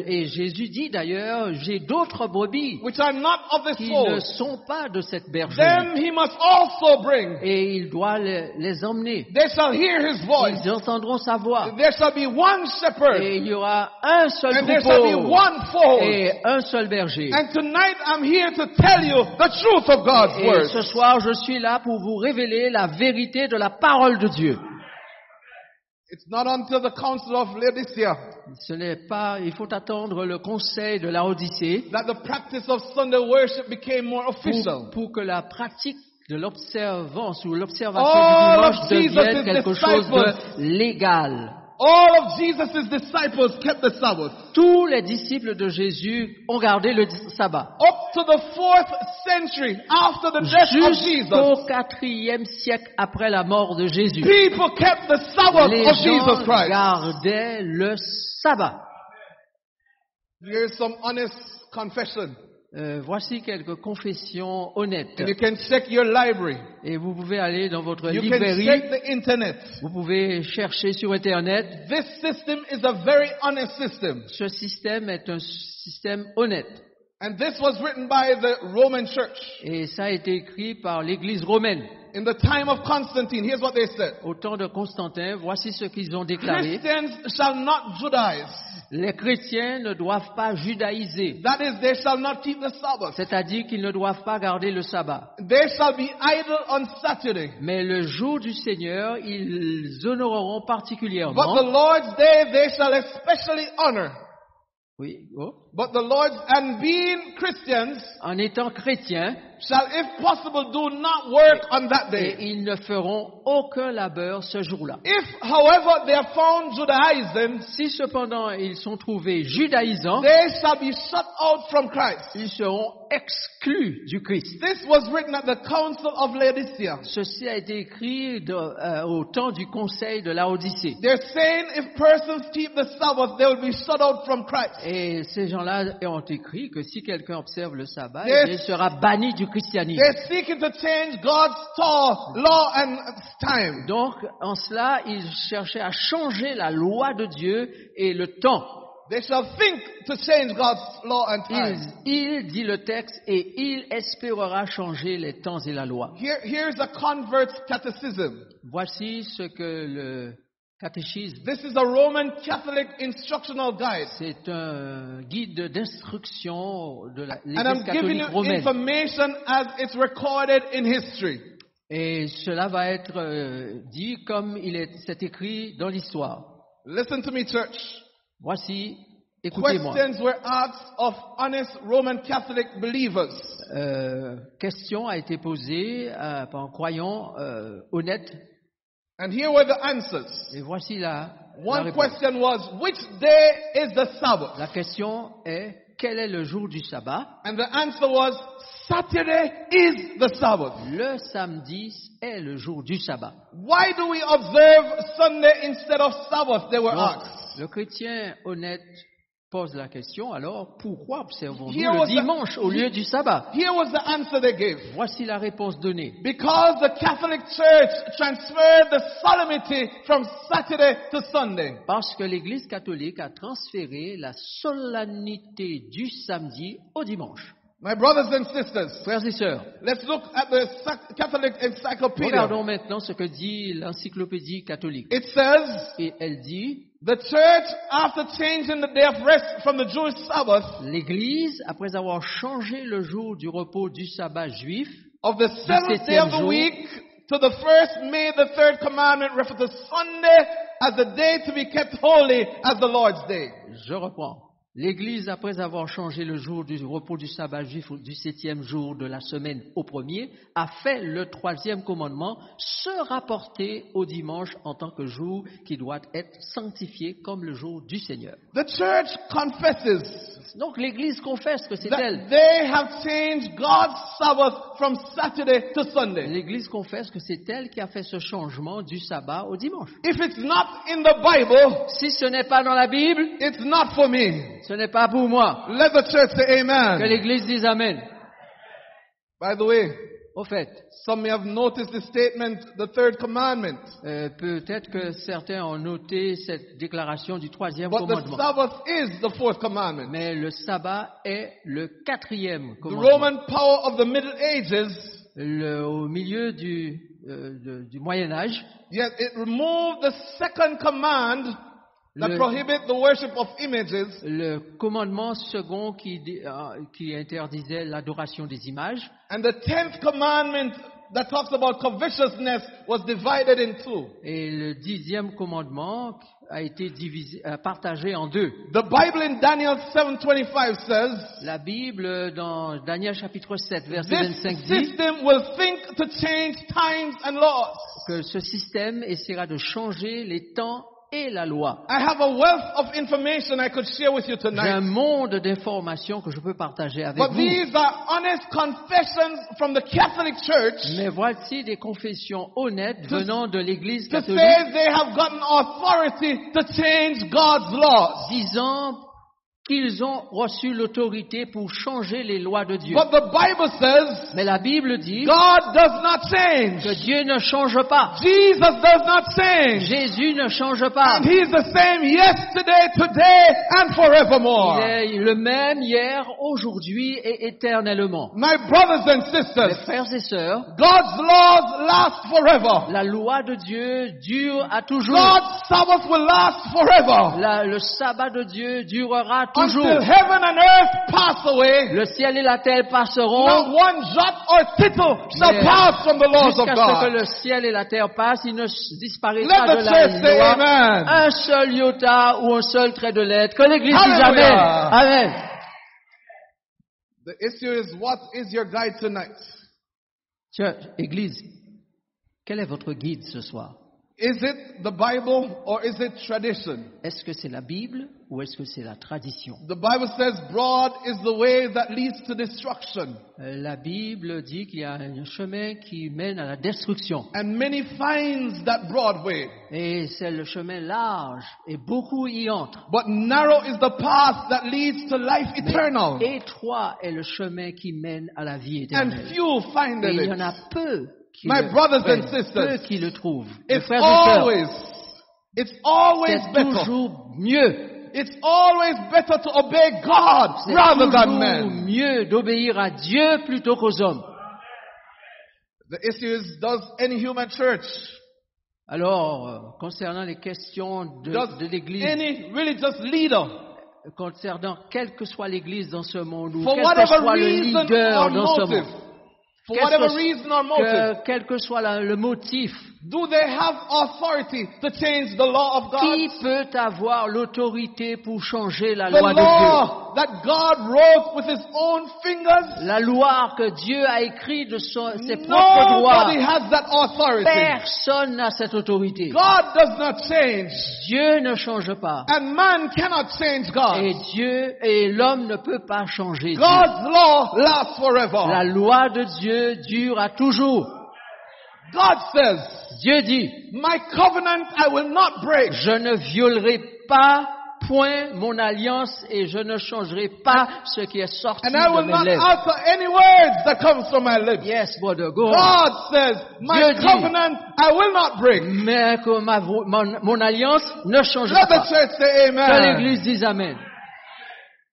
Et Jésus dit d'ailleurs, j'ai d'autres brebis which are not of this qui ne fold. sont pas de cette bergerie. Them he must also bring. Et il doit les emmener. They shall hear his voice. Ils entendront sa voix. There shall be one shepherd. Et il y aura un seul And there shall be troupeau one fold. et un seul berger. And tonight I'm here to tell you the truth of God's Et word. ce soir, je suis là pour vous révéler la vérité de la parole de Dieu. It's not until the council of Laodicea Ce n'est pas, il faut attendre le conseil de la Odyssée that the practice of Sunday worship became more official. pour que la pratique de l'observance ou l'observation All du of dimanche Jesus' devienne quelque chose disciples de légal. All of Jesus' disciples kept the Sabbath. Tous les disciples de Jésus ont gardé le sabbat. Up to the 4th century, after the death of Jesus, Jusqu'au 4e siècle après la mort de Jésus, people kept the Sabbath les of Jesus gens Christ. gardaient le sabbat. Here's some honest confession. Voici quelques confessions honnêtes. And you can check your library. Et vous pouvez aller dans votre You can librairie, check the internet. vous pouvez chercher sur Internet. This system is a very honest system. Ce système est un système honnête. And this was written by the Roman Church. Et ça a été écrit par l'Église romaine. In the time of Constantine, here's what they said. Au temps de Constantin, voici ce qu'ils ont déclaré. Christians shall not Judaize. Les chrétiens ne doivent pas judaïser. That is, they shall not keep the Sabbath. C'est-à-dire qu'ils ne doivent pas garder le sabbat. They shall be idle on Saturday. Mais le jour du Seigneur, ils honoreront But particulièrement. the Lord's day they shall especially honor. Oui, oh. But the Lord's, and being Christians, En étant chrétiens, shall if possible do not work on that et day. ils ne feront aucun labeur ce jour-là. If, however, they are found Judaizing, Si cependant ils sont trouvés judaïsants, they shall be shut out from Christ. ils seront exclus du Christ. This was written at the Council of Laodicea. Ceci a été écrit au temps du conseil de Laodicée. They're saying if persons keep the Sabbath, they will be shut out from Christ. Et ces gens-là ont écrit que si quelqu'un observe le sabbat, Yes. il sera banni du christianisme. They're seeking to change God's law and time. Donc, en cela, ils cherchaient à changer la loi de Dieu et le temps. They shall think to change God's law and time. Il dit le texte, et il espérera changer les temps et la loi. Here's a convert's catechism. Voici ce que le catéchisme, This is a Roman Catholic instructional guide. c'est un guide d'instruction de And l'Église I'm giving catholique you romaine. information as it's recorded in history. Et cela va être dit comme c'est écrit dans l'histoire. Listen to me, church. Voici, écoutez-moi. Questions were asked of honest Roman Catholic believers. Question a été posée par un croyant honnête. And here were the answers. Et voici la One réponse. question was, which day is the Sabbath? La question est, quel est le jour du sabbat? And the answer was, Saturday is the Sabbath. Le samedi est le jour du sabbat. Why do we observe Sunday instead of Sabbath? They were Donc, asked. le chrétien honnête pose la question, alors pourquoi observons-nous Here was le dimanche au lieu du sabbat? Here was the answer they gave. Voici la réponse donnée. Because the Catholic Church transferred the solemnity from Saturday to Sunday. Parce que l'Église catholique a transféré la solennité du samedi au dimanche. My brothers and sisters, Frères et sœurs, let's look at the Catholic Encyclopedia. regardons maintenant ce que dit l'encyclopédie catholique. It says, Et elle dit, the church, after changing the day of rest from the Jewish Sabbath l'Église, après avoir changé le jour du repos du sabbat juif, of the seventh day of the jour, week to the first, made the third commandment refer to Sunday as the day to be kept holy as the Lord's day. je reprends. L'Église, après avoir changé le jour du repos du sabbat juif du 7e jour de la semaine au premier, a fait le 3e commandement se rapporter au dimanche en tant que jour qui doit être sanctifié comme le jour du Seigneur. The church confesses Donc l'Église confesse que c'est that elle. they have changed God's Sabbath from Saturday to Sunday. L'Église confesse que c'est elle qui a fait ce changement du sabbat au dimanche. If it's not in the Bible, Si ce n'est pas dans la Bible, it's not for me. ce n'est pas pour moi. Let the church say Que amen. l'Église dise Amen. By the way, Au fait, some may have noticed the statement, the third commandment. peut-être que certains ont noté cette déclaration du 3e But the commandement. Sabbath is the fourth commandment. Mais le sabbat est le 4e The commandement. Roman power of the Middle Ages, Au milieu du Moyen Âge, yes, it removed the second command that Le- prohibit the worship of images le commandement second qui interdisait l'adoration des images, and the 10th commandment that talks about covetousness was divided in two. et le 10e commandement a été partagé en deux. The Bible in Daniel 7:25 says, La Bible, dans Daniel chapitre 7, verset this 25, dit system will think to change times and laws. que ce système essaiera de changer les temps et la loi. I have a wealth of information I could share with you J'ai un tonight. monde d'informations que je peux partager avec But vous. these are honest confessions from the Catholic Church Mais voici des confessions honnêtes venant de l'Église to catholique say they have gotten authority to change God's laws. disant qu'ils ont reçu l'autorité pour changer les lois de Dieu. But the Bible says Mais la Bible dit God does not change. que Dieu ne change pas. Jesus does not change. Jésus ne change pas. And He's the same yesterday, today, and Il forevermore. est le même hier, aujourd'hui et éternellement. My brothers and Mes sisters, frères et sœurs, God's laws last forever. la loi de Dieu dure à toujours. God's Sabbath will last forever. Le sabbat de Dieu durera toujours. Until heaven and earth pass away, Le ciel et la terre passeront. not one jot or tittle shall Mais pass from the laws of jusqu'à ce que God. le ciel et la terre passent, il ne disparaîtra Let de the la church say loi amen. un seul iota ou un seul trait de lettre. Que l'Église dise Hallelujah. Amen. Amen. The issue is, what is your guide tonight? Church, Église, quel est votre guide ce soir? Is it the Bible or is it tradition? Est-ce que c'est la Bible ou est-ce que c'est la tradition? The Bible says broad is the way that leads to destruction, La Bible dit qu'il y a un chemin qui mène à la destruction. and many finds that broad way. Et c'est le chemin large et beaucoup y entrent. But narrow is the path that leads to life eternal, Étroit est le chemin qui mène à la vie and éternelle. few find Et il y en it. a peu qui, My le, brothers and prennent, sisters, peu qui le trouvent. Mes It's frères et sœurs, always c'est better. toujours mieux. It's always better to obey God C'est rather than toujours men. mieux d'obéir à Dieu plutôt qu'aux hommes. The issue is, does any human church, Alors, concernant les questions does de l'Église, any religious leader, concernant quelle que soit l'Église dans ce monde, ou for quel que whatever soit le reason leader or dans ce motive, monde, for Qu'est-ce whatever que- reason or motive, quel que soit le motif, do they have authority to change the law of qui God? peut avoir l'autorité pour changer la The loi de Dieu? law that God wrote with His own fingers? La loi que Dieu a écrite de ses propres Nobody droits. has that authority. Personne n'a cette autorité. God does not change, Dieu ne change pas. and man cannot change God. Et Dieu et l'homme ne peut pas changer Dieu. God's law lasts La forever. loi de Dieu dure à toujours. God says, Dieu dit, my covenant I will not break. je ne violerai pas point mon alliance et je ne changerai pas ce qui est sorti And I will de mes not lèvres. alter any words that comes from my lips. Yes, brother, go on. God says, my Dieu dit, covenant I will not break. Mais que mon alliance ne changera Let the pas. church say Que amen. l'Église dise Amen.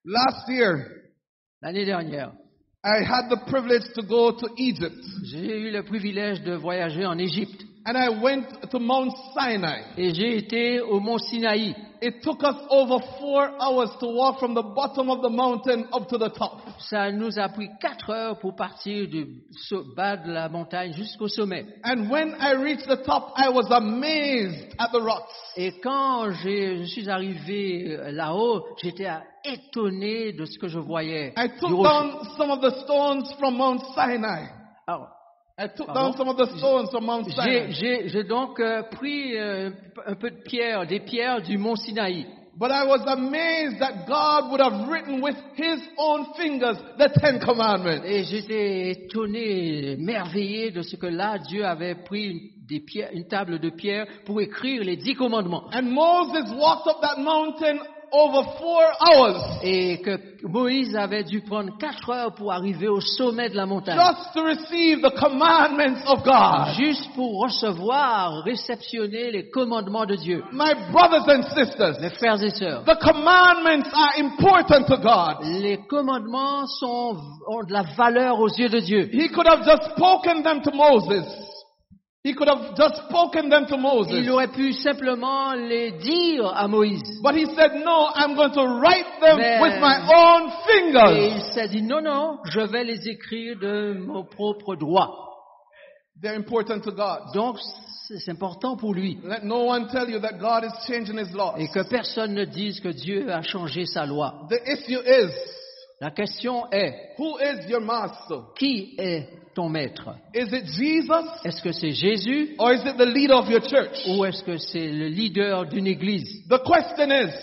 Last year, L'année dernière, I had the privilege to go to Egypt. j'ai eu le privilège de voyager en Égypte. And I went to Mount Sinai. Et j'ai été au mont Sinaï. It took us over 4 hours to walk from the bottom of the mountain up to the top. Ça nous a pris 4 heures pour partir du bas de la montagne jusqu'au sommet. And when I reached the top, I was amazed at the rocks. Et quand je suis arrivé là-haut, j'étais étonné de ce que je voyais. I du took rocher. down some of the stones from Mount Sinai. Alors, I took Pardon? down some of the stones from Mount Sinai. j'ai donc pris un peu de pierre, des pierres du mont Sinaï. But I was amazed that God would have written with His own fingers the 10 Commandments. Et j'étais étonné, émerveillé de ce que là, Dieu avait pris une table de pierre pour écrire les 10 commandements. And Moses walked up that mountain over 4 hours Et que Moïse avait dû prendre 4 heures pour arriver au sommet de la montagne. just to receive the commandments of God. Juste pour recevoir, réceptionner les commandements de Dieu. My brothers and sisters, Mes frères et sœurs, the commandments are important to God. les commandements ont de la valeur aux yeux de Dieu. He could have just spoken them to Moses. He could have just spoken them to Il Moses. aurait pu simplement les dire à Moïse. But he said, no, I'm going to write them Mais- with my own Et fingers. il s'est dit, non, je vais les écrire de mon propre droit. They're important to God. Donc, c'est important pour lui. Let no one tell you that God is changing His laws. Et que personne ne dise que Dieu a changé sa loi. The issue is, La question est, who is your master? qui est ton maître? Is it Jesus Est-ce que c'est Jésus or is it the leader of your church? ou est-ce que c'est le leader d'une église? The question is,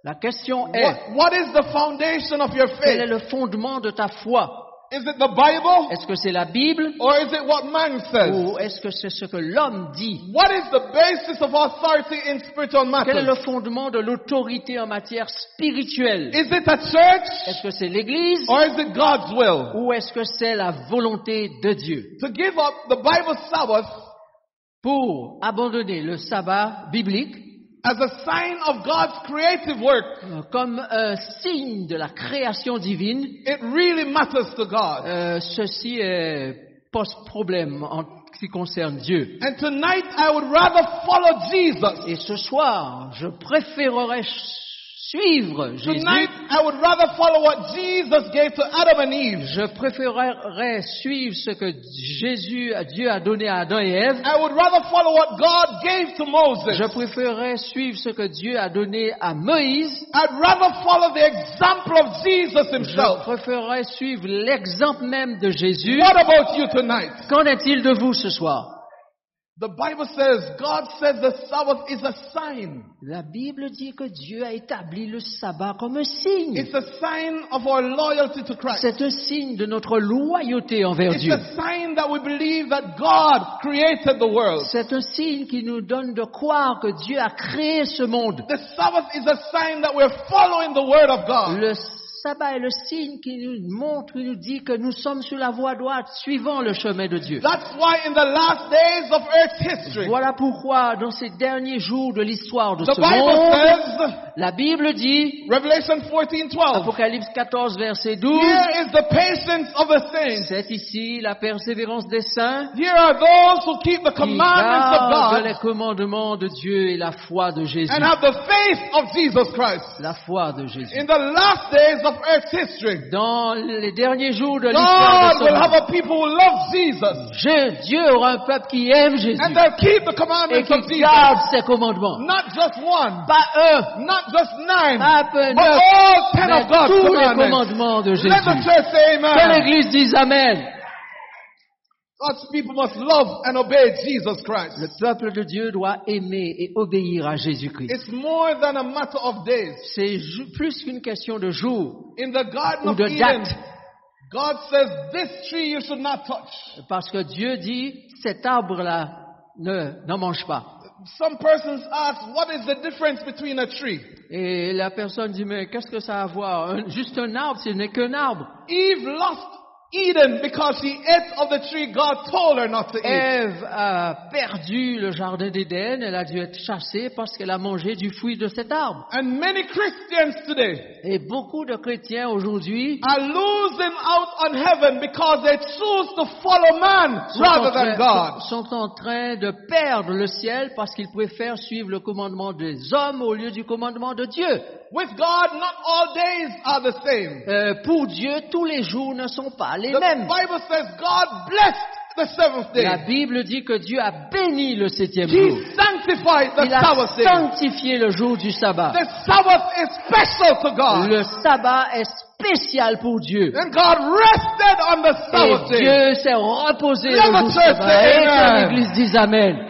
La question est, what is the foundation of your quel est faith? le fondement de ta foi? Is it the Bible Est-ce que c'est la Bible or is it what man says? ou est-ce que c'est ce que l'homme dit? What is the basis of authority in spiritual Quel est le matters? fondement de l'autorité en matière spirituelle? Is it a church Est-ce que c'est l'Église or is it God's will? ou est-ce que c'est la volonté de Dieu? To give up the Bible Sabbath Pour abandonner le sabbat biblique as a sign of God's creative work, comme un signe de la création divine, it really matters to God. ceci pose problème en ce qui concerne Dieu. And tonight I would rather follow Jesus. Et ce soir, je préférerais suivre Jésus. Tonight I would rather follow what Jesus gave to Adam and Eve. Je préférerais suivre ce que Dieu a donné à Adam et Ève. I would rather follow what God gave to Moses. Je préférerais suivre ce que Dieu a donné à Moïse. I'd rather follow the example of Jesus Je himself. préférerais suivre l'exemple même de Jésus. What about you tonight? Qu'en est-il de vous ce soir? The Bible says, God says the Sabbath is a sign. La Bible dit que Dieu a établi le sabbat comme un signe. It's a sign of our loyalty to Christ. C'est un signe de notre loyauté envers It's Dieu. a sign that we believe that God created the world. C'est un signe qui nous donne de croire que Dieu a créé ce monde. The Sabbath is a sign that we're following the Word of God. Le sabbat est le signe qui nous montre, qui nous dit que nous sommes sur la voie droite, suivant le chemin de Dieu. That's why in the last days of Earth's history, Voilà pourquoi, dans ces derniers jours de l'histoire de the ce Bible monde, says, la Bible dit, Revelation 14:12, Apocalypse 14, verset 12, here is the patience of the saints. c'est ici la persévérance des saints Here are those who keep the qui commandments of gardent les God commandements de Dieu et la foi de Jésus. and have the faith of Jesus Christ. La foi de Jésus. In the last days of Earth's history, Dans les derniers jours de l'histoire God de will ce have monde, a people who love Jesus Dieu aura un peuple qui aime Jésus and they'll keep the et commandments of qui Jesus. garde ses commandements. Not just one, Pas un, not just 9, pas peu but neuf, all 10 mais of God's tous les commandments. commandements de Jésus. Let the church say Que amen. l'Église dise Amen. God's people must love and obey Jesus Christ. Le peuple de Dieu doit aimer et obéir à Jésus-Christ. It's more than a matter of days. C'est plus qu'une question de jours In the Garden ou of de Eden, date. God says, this tree you should not touch. Parce que Dieu dit, cet arbre-là, n'en mange pas. Some persons ask, what is the difference between a tree? Et la personne dit, mais qu'est-ce que ça a à voir? Juste un arbre, ce n'est qu'un arbre. Eve lost Eden because she ate of the tree God told her not to eat. Ève a perdu le jardin d'Éden, elle a dû être chassée parce qu'elle a mangé du fruit de cet arbre. And many Christians today Et beaucoup de chrétiens aujourd'hui are losing out on heaven because they choose to follow man rather than God. sont en train de perdre le ciel parce qu'ils préfèrent suivre le commandement des hommes au lieu du commandement de Dieu. With God, not all days are the same. Pour Dieu, tous les jours ne sont pas les The mêmes. Bible says God blessed the seventh La day. Bible dit que Dieu a béni le septième jour. He sanctified the Il a Sabbath day. sanctifié le jour du sabbat. The Sabbath is special to God. Le sabbat est spécial pour Dieu. And God rested on the Sabbath Et day. Dieu s'est reposé Let le the jour du church sabbat. say Et que amen. l'Église dise Amen.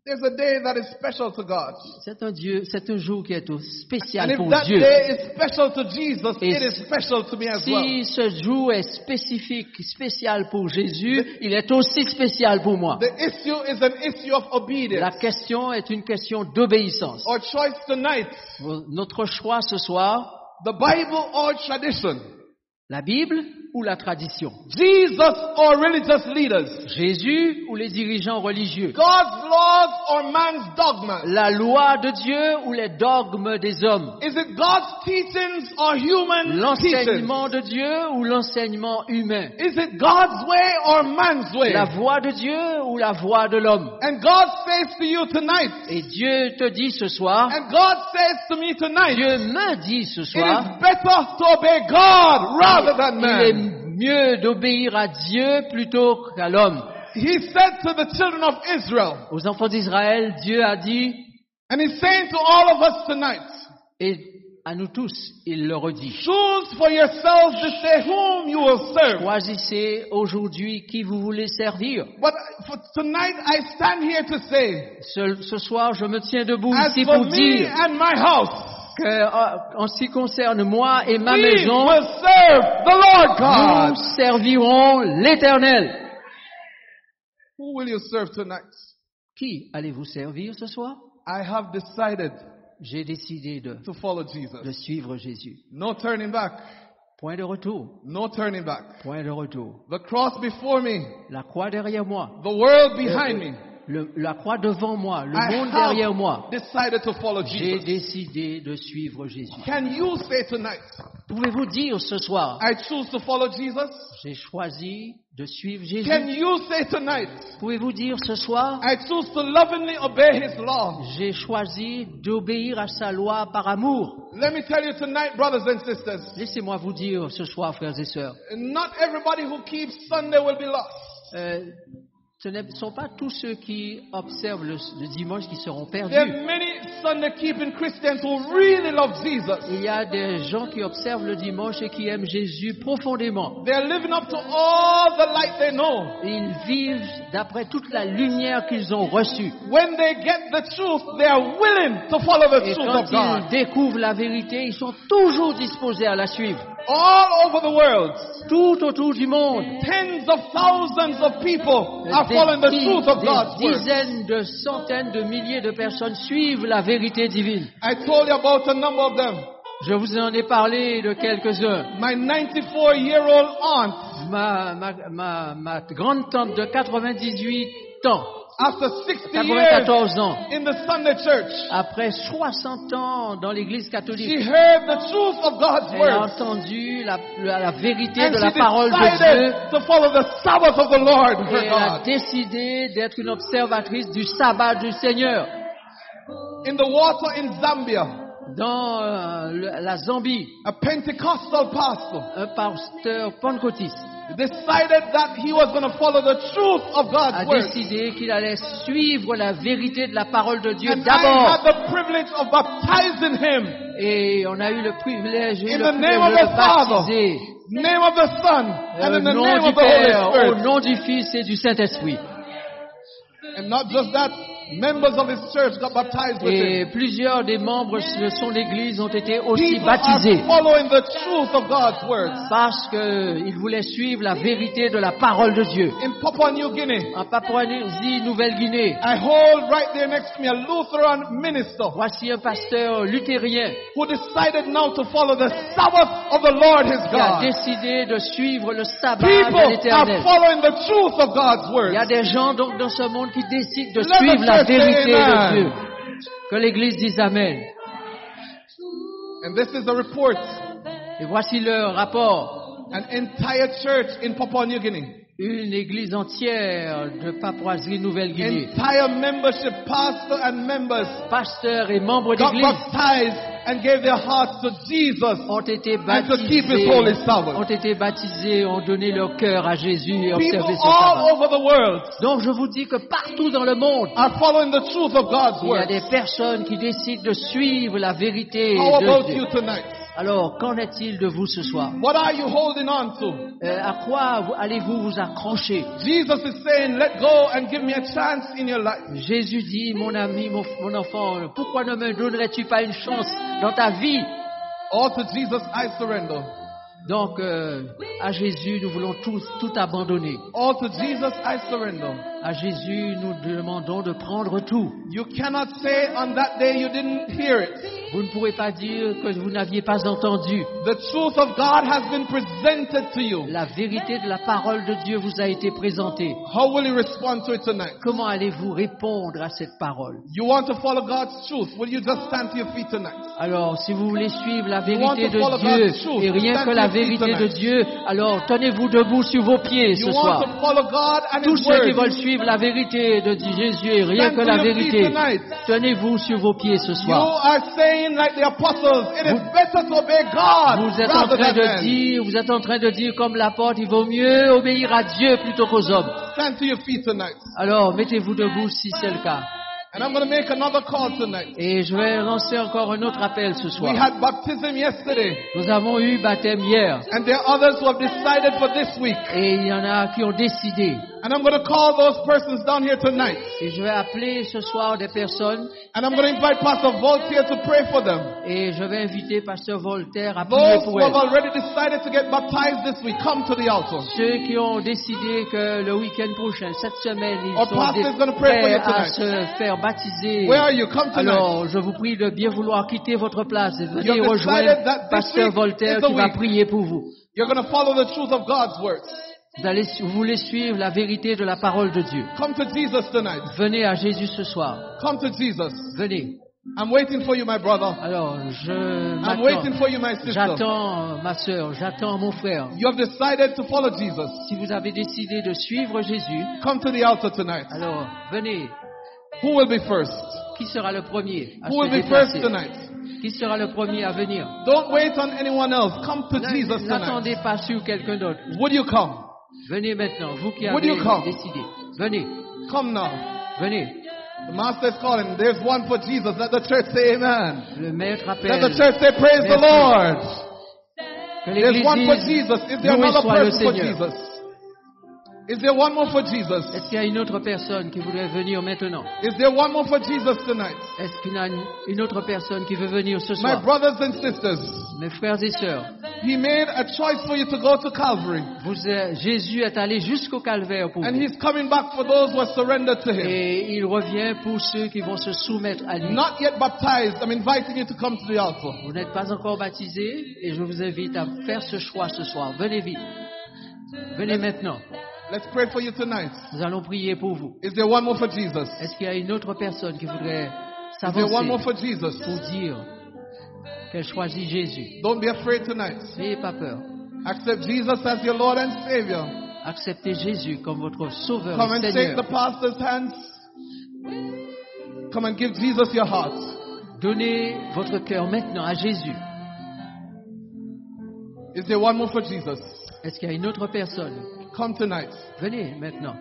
There's a day that is special to God. C'est un jour qui est And spécial if pour that Dieu. day is special to Jesus, Et it is special to me as well. Si ce jour est spécifique, spécial pour Jésus, il est aussi spécial pour moi. The issue is an issue of La obedience. question est une question d'obéissance. Our choice tonight, Notre choix ce soir, the Bible or tradition. la Bible ou la tradition? Jesus or religious leaders. Jésus ou les dirigeants religieux? God's laws or man's dogmas. La loi de Dieu ou les dogmes des hommes? Is it God's teachings or human teachings? L'enseignement de Dieu ou l'enseignement humain? Is it God's way or man's way? La voie de Dieu ou la voie de l'homme? And God says to you tonight, Et Dieu te dit ce soir, and God says to me tonight, Dieu me dit ce it soir, is better to obey God rather than il est man. mieux d'obéir à Dieu plutôt qu'à l'homme. He said to the children of Israel, Aux enfants d'Israël, Dieu a dit, and he's saying to all of us tonight, et à nous tous, il le redit. Choose for yourselves this day whom you will serve. Choisissez aujourd'hui qui vous voulez servir. But for tonight I stand here to say, Ce soir, je me tiens debout as ici for pour me dire and my house, que, en ce qui concerne moi et ma we maison, will serve the Lord God. nous servirons l'Éternel. Who will you serve tonight? Qui allez-vous servir ce soir? I have decided J'ai décidé to follow de Jesus. suivre Jésus. No turning back. Point de retour. No turning back. Point de retour. The cross before me, La croix derrière moi. the world behind me. La croix devant moi. Le I monde derrière have moi. decided to follow J'ai Jesus. décidé de suivre Jésus. Can you say tonight, Pouvez-vous dire ce soir, I choose to follow Jesus? j'ai choisi de suivre Jésus? Can you say tonight, Pouvez-vous dire ce soir, I choose to lovingly obey His law? j'ai choisi d'obéir à sa loi par amour? Let me tell you tonight, brothers and sisters, Laissez-moi vous dire ce soir, frères et sœurs, not everybody who keeps Sunday will be lost. ce ne sont pas tous ceux qui observent le dimanche qui seront There are perdus. many Sunday-keeping Christians who really love Jesus. Il y a des gens qui observent le dimanche et qui aiment Jésus profondément. They are living up to all the light they know. Ils vivent d'après toute la lumière qu'ils ont reçue. When they get the truth, they are willing to follow the Et truth quand of God. ils découvrent la vérité, ils sont toujours disposés à la suivre. All over the world, Tout autour du monde, tens of thousands of people are following the truth of God's des word. dizaines de centaines de milliers de personnes suivent la vérité divine. I told you about a number of them. Je vous en ai parlé de quelques-uns. My 94-year-old aunt, Ma grande-tante de 98 ans, after 60 94 years ans, in the Sunday church, après 60 ans dans l'église she catholique, heard the truth of God's elle a word. entendu la vérité And de she la parole de Dieu. decided to follow the Sabbath of the Lord, Et her elle a God. décidé d'être une observatrice du sabbat du Seigneur In the water in Zambia, dans la Zambie. a Pentecostal pastor Un pasteur pentecôtiste decided that he was going to follow the truth of a God's word. décidé qu'il allait suivre la vérité de la parole de Dieu And I d'abord. had the privilege of baptizing him. Et on a eu le privilège et In le the name of privilège the de Father, baptiser name of the Son, and au in the nom name du of the Holy Père, au Spirit. nom du Fils et du Saint-Esprit. And not just that, members of his church got baptized with him. Et plusieurs des membres de son Église ont été aussi People baptisés are following the truth of God's words. parce qu'ils voulaient suivre la vérité de la parole de Dieu. In Papua New Guinea, En Papouasie, Nouvelle-Guinée, I hold right there next to me a Lutheran minister voici un pasteur luthérien who decided now to follow the Sabbath of the Lord his qui a God. décidé de suivre le sabbat People de l'Éternel. are following the truth of God's Il words. y a des gens donc dans ce monde qui décident de Let the suivre la church say vérité amen. de Dieu. Que l'Église dise Amen. And this is a report. Et voici le rapport. An entire church in Papua New Guinea. Une église entière de Papouasie Nouvelle-Guinée. Entire membership, pastor and members Pasteurs et membres got d'église baptized and gave their hearts to Jesus ont été and to keep his holy Sabbath. ont donné leur cœur à Jésus et People observé son all sabbat. over the world Donc je vous dis que partout dans le monde, are following the truth of God's il y a word. des personnes qui décident de suivre la vérité How de about Dieu. you tonight? Alors, qu'en est-il de vous ce soir? What are you holding on to? À quoi allez-vous vous accrocher? Jesus is saying, let go and give me a chance in your life. Jésus dit, mon ami, mon enfant, pourquoi ne me donnerais-tu pas une chance dans ta vie? All to Jesus I surrender. Donc, à Jésus, nous voulons tout abandonner. All to Jesus I surrender. À Jésus, nous demandons de prendre tout. You cannot say on that day you didn't hear it. Vous ne pourrez pas dire que vous n'aviez pas entendu. The truth of God has been presented to you. La vérité de la parole de Dieu vous a été présentée. How will you respond to it tonight? Comment allez-vous répondre à cette parole? You want to follow God's truth? Will you just stand to your feet tonight? Alors, si vous voulez suivre la You want vérité to follow de Dieu God's truth? et rien Stand que to la your feet vérité de tonight. Dieu, alors tenez-vous debout sur vos pieds You ce want soir. to follow God and Tous His ceux qui word? veulent suivre la vérité de Jésus et rien Stand que to la your feet vérité, tonight. tenez-vous sur vos pieds ce You soir. are saying like the apostles, it is better to obey God Vous êtes en rather train than de men. dire comme l'apôtre, il vaut mieux obéir à Dieu plutôt qu'aux hommes. Stand to your feet tonight. Alors, mettez-vous debout si c'est le cas. And I'm going to make another call tonight. Et je vais lancer encore un autre appel ce We soir. had baptism yesterday. Nous avons eu baptême hier. And there are others who have decided for this week. Et il y en a qui ont décidé. And I'm going to call those persons down here tonight. Et je vais appeler ce soir des personnes. And I'm going to invite Pastor Voltaire to pray for them. Et je vais inviter Pasteur Voltaire à prier Those pour who have elles. already decided to get baptized this week, come to the altar. Ceux qui ont décidé que le week-end prochain, cette semaine, ils Our pastor is gonna pray for prêts you à tonight. se faire baptiser. Where are you? Come tonight. Alors, je vous prie de bien vouloir quitter votre place et You venir have rejoindre decided that this Pasteur week Voltaire is the qui va week. prier pour vous. You're going to follow the truth of God's words. Vous voulez suivre la vérité de la parole de Dieu. Come to Jesus tonight. Venez à Jésus ce soir. Come to Jesus. Venez. I'm waiting for you, my brother. Alors, I'm waiting for you, my sister. j'attends ma sœur, j'attends mon frère. You have decided to follow Jesus. Si vous avez décidé de suivre Jésus, Come to the altar tonight. alors venez. Who will be first? Qui sera le premier à Who will se be first déplacer? tonight? Qui sera le premier à venir? Don't wait on anyone else. Come to Jesus tonight. N'attendez pas sur quelqu'un d'autre. Would you come? Venez maintenant, vous qui Would avez you come? décidé. Venez, Come now. venez. The master is calling. There's one for Jesus. Let the church say amen. Le maître Let the appelle. church say praise the Merci. Lord. Que There's l'Église one for dise, Jesus. Is there loué another soit le person for Seigneur. Jesus? Is there one more for Jesus? Est-ce qu'il y a une autre personne qui voudrait venir maintenant? Is there one more for Jesus tonight? Est-ce qu'il y a une autre personne qui veut venir ce My soir? brothers and sisters, Mes frères et sœurs, He made a choice for you to go to Calvary. Jésus est allé jusqu'au calvaire pour And vous. He's coming back for those who are surrendered to Him. Et il revient pour ceux qui vont se soumettre à lui. Not yet baptized. I'm inviting you to come to the altar. Vous n'êtes pas encore baptisé et je vous invite à faire ce choix ce soir. Venez vite. Venez maintenant. Let's pray for you tonight. Nous allons prier pour vous. Is there one more for Jesus? Est-ce qu'il y a une autre personne qui voudrait Is there one more s'avancer for Jesus? pour dire qu'elle choisit Jésus? Don't be afraid tonight. N'ayez pas peur. Accept Jesus as your Lord and Savior. Acceptez Jésus comme votre sauveur Come et and shake Seigneur. the pastor's hands. Come and give Jesus your heart. Donnez votre cœur maintenant à Jésus. Is there one more for Jesus? Est-ce qu'il y a une autre personne? Come tonight. Venez maintenant.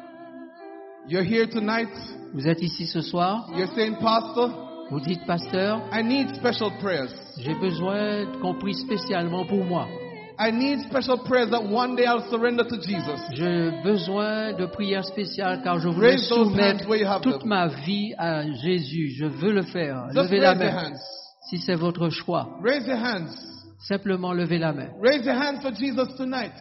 You're here tonight. Vous êtes ici ce soir. You're saying, Pastor, Vous dites, pasteur, I need special prayers. j'ai besoin qu'on prie spécialement pour moi. I need special prayers that one day I'll surrender to Jesus. J'ai besoin de prières spéciales car je voudrais Raise those soumettre hands where you have toute them. ma vie à Jésus. Je veux le faire. Just Levez la raise your main. hands. Si c'est votre choix, Raise your hands. simplement levez la main. Raise your hands for Jesus tonight.